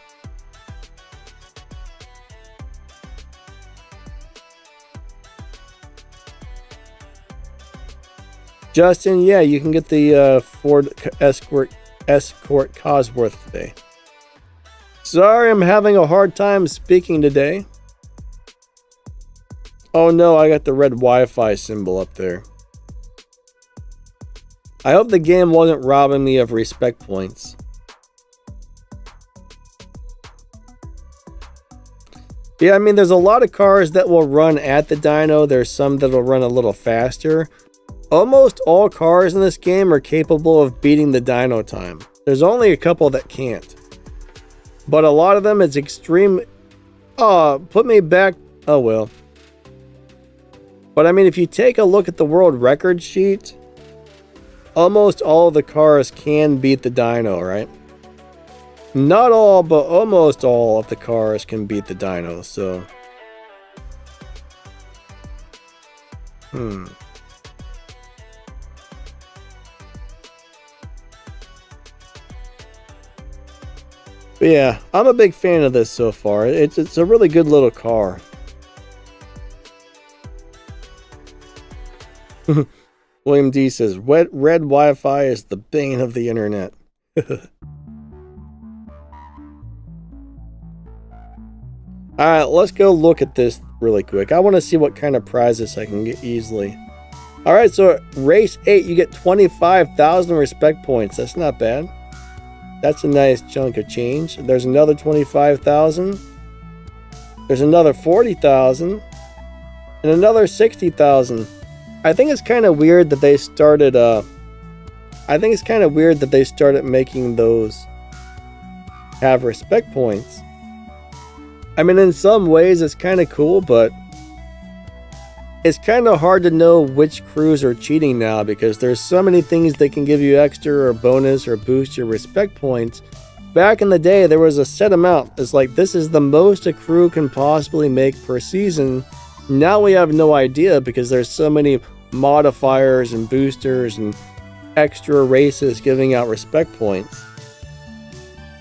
Justin, yeah, you can get the Ford Escort Cosworth today. Sorry, I'm having a hard time speaking today. Oh no, I got the red Wi-Fi symbol up there. I hope the game wasn't robbing me of respect points. Yeah, I mean, there's a lot of cars that will run at the dyno. There's some that will run a little faster. Almost all cars in this game are capable of beating the dyno time. There's only a couple that can't. But a lot of them is extreme. Oh, put me back. Oh, well. But I mean, if you take a look at the world record sheet, almost all of the cars can beat the dyno, right? Not all, but almost all of the cars can beat the dyno, so. But yeah, I'm a big fan of this so far. It's a really good little car. William D says, red Wi-Fi is the bane of the internet. Alright, let's go look at this really quick. I want to see what kind of prizes I can get easily. Alright, so race 8, you get 25,000 respect points. That's not bad. That's a nice chunk of change. There's another 25,000. There's another 40,000. And another 60,000. I think it's kind of weird that they started making those have respect points. I mean, in some ways it's kind of cool, but it's kind of hard to know which crews are cheating now because there's so many things that can give you extra or bonus or boost your respect points. Back in the day, there was a set amount. It's like, this is the most a crew can possibly make per season. Now we have no idea because there's so many modifiers and boosters and extra races giving out respect points.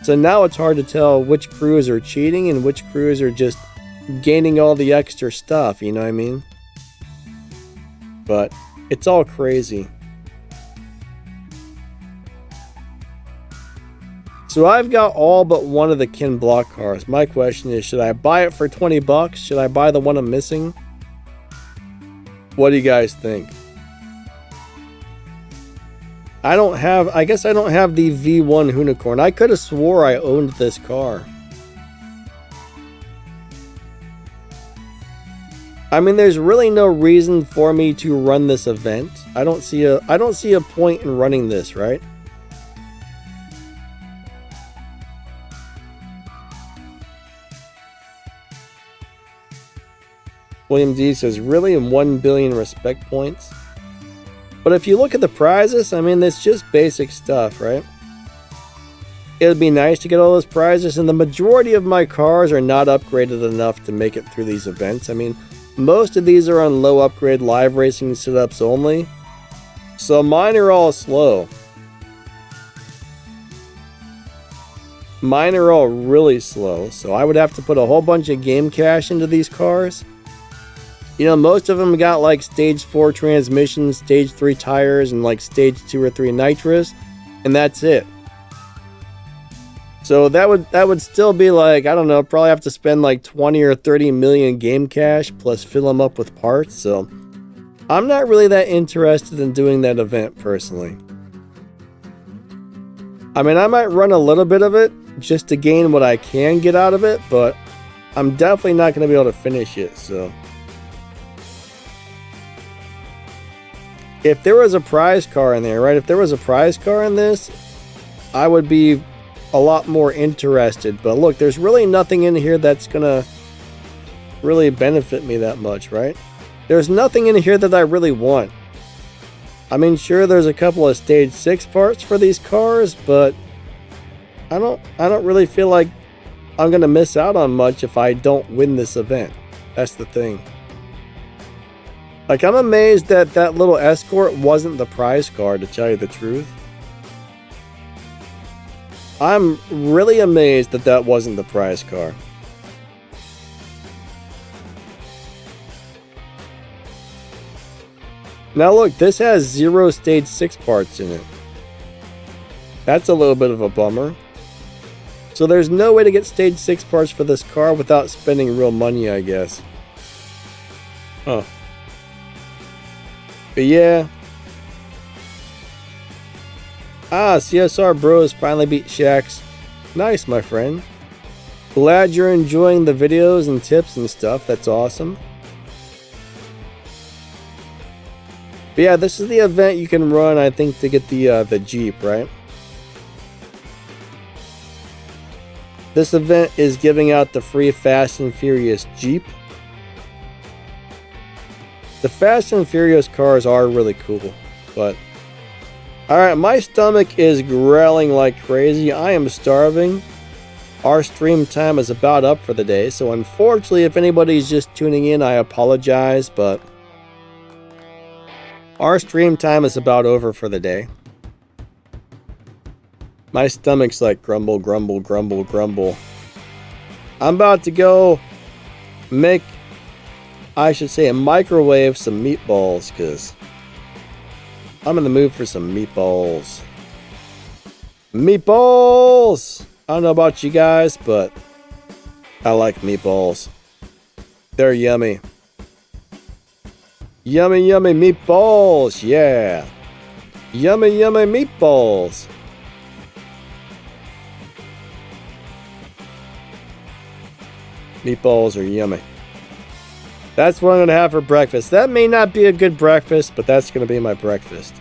So now it's hard to tell which crews are cheating and which crews are just gaining all the extra stuff, you know what I mean? But it's all crazy. So I've got all but one of the Kin Block cars. My question is, should I buy it for 20 bucks? Should I buy the one I'm missing? What do you guys think? I guess I don't have the V1 Unicorn. I could have swore I owned this car. I mean, there's really no reason for me to run this event. I don't see a point in running this, right? William D says, really, in 1 billion respect points? But if you look at the prizes, I mean, it's just basic stuff, right? It would be nice to get all those prizes, and the majority of my cars are not upgraded enough to make it through these events. I mean, most of these are on low upgrade live racing setups only, so mine are all slow. Mine are all really slow, so I would have to put a whole bunch of game cash into these cars. You know, most of them got like stage 4 transmissions, stage 3 tires, and like stage 2 or 3 nitrous, and that's it. So that would still be like, I don't know, probably have to spend like 20 or 30 million game cash plus fill them up with parts. So I'm not really that interested in doing that event personally. I mean, I might run a little bit of it just to gain what I can get out of it, but I'm definitely not going to be able to finish it. So if there was a prize car in there, right? If there was a prize car in this, I would be a lot more interested. But look, there's really nothing in here that's gonna really benefit me that much, right? There's nothing in here that I really want. I mean, sure, there's a couple of stage 6 parts for these cars, but I don't really feel like I'm gonna miss out on much if I don't win this event. That's the thing. Like, I'm amazed that that little escort wasn't the prize car, to tell you the truth. I'm really amazed that that wasn't the prize car. Now look, this has 0 stage 6 parts in it. That's a little bit of a bummer. So there's no way to get stage 6 parts for this car without spending real money, I guess. Huh. But yeah. Ah, CSR Bros finally beat Shax. Nice, my friend. Glad you're enjoying the videos and tips and stuff. That's awesome. But yeah, this is the event you can run, I think, to get the Jeep, right? This event is giving out the free Fast and Furious Jeep. The Fast and Furious cars are really cool, but alright, my stomach is growling like crazy. I am starving. Our stream time is about up for the day, so unfortunately, if anybody's just tuning in, I apologize, but our stream time is about over for the day. My stomach's like grumble, grumble, grumble, grumble. I'm about to go make, I should say, microwave some meatballs, because I'm in the mood for some meatballs. Meatballs! I don't know about you guys, but I like meatballs. They're yummy. Yummy, yummy meatballs! Yeah! Yummy, yummy meatballs! Meatballs are yummy. That's what I'm going to have for breakfast. That may not be a good breakfast, but that's going to be my breakfast.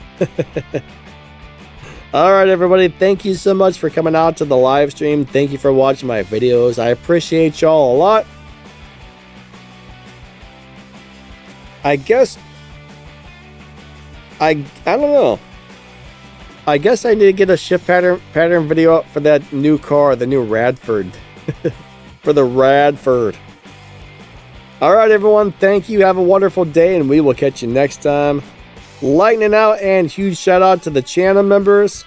Alright everybody, thank you so much for coming out to the live stream. Thank you for watching my videos. I appreciate y'all a lot. I guess I don't know. I guess I need to get a shift pattern video up for that new car, the new Radford. For the Radford. Alright everyone, thank you. Have a wonderful day, and we will catch you next time. Lightning out, and huge shout out to the channel members.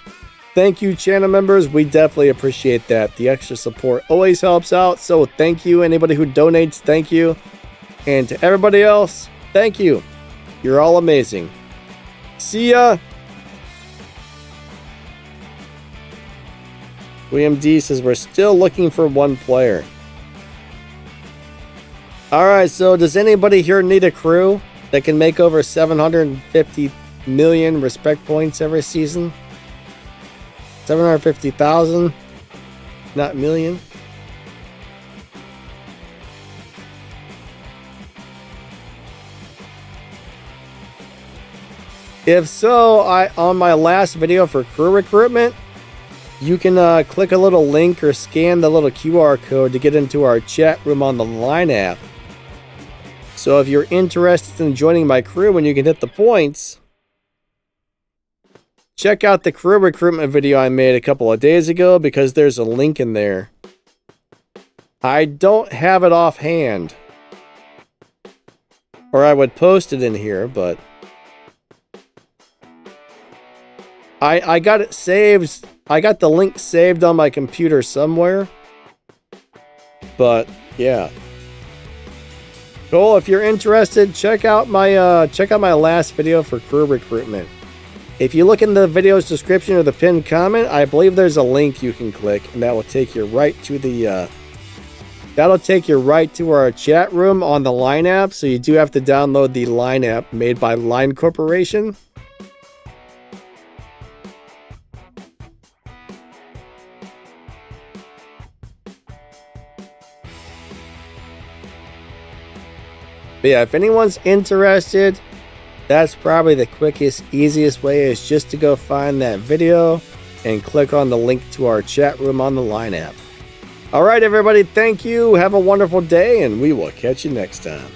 Thank you, channel members. We definitely appreciate that. The extra support always helps out, so thank you. Anybody who donates, thank you. And to everybody else, thank you. You're all amazing. See ya. William D says we're still looking for one player. Alright, so does anybody here need a crew that can make over 750 million respect points every season? 750,000, not million. If so, on my last video for crew recruitment, you can click a little link or scan the little QR code to get into our chat room on the Line app. So if you're interested in joining my crew and you can hit the points, check out the crew recruitment video I made a couple of days ago, because there's a link in there. I don't have it offhand, or I would post it in here, but I got it saved. I got the link saved on my computer somewhere. But yeah. Cool. If you're interested, check out my last video for crew recruitment. If you look in the video's description or the pinned comment, I believe there's a link you can click, and that will take you right to the that'll take you right to our chat room on the Line app. So you do have to download the Line app made by Line Corporation. But yeah, if anyone's interested, that's probably the quickest, easiest way, is just to go find that video and click on the link to our chat room on the Line app. All right, everybody, thank you. Have a wonderful day, and we will catch you next time.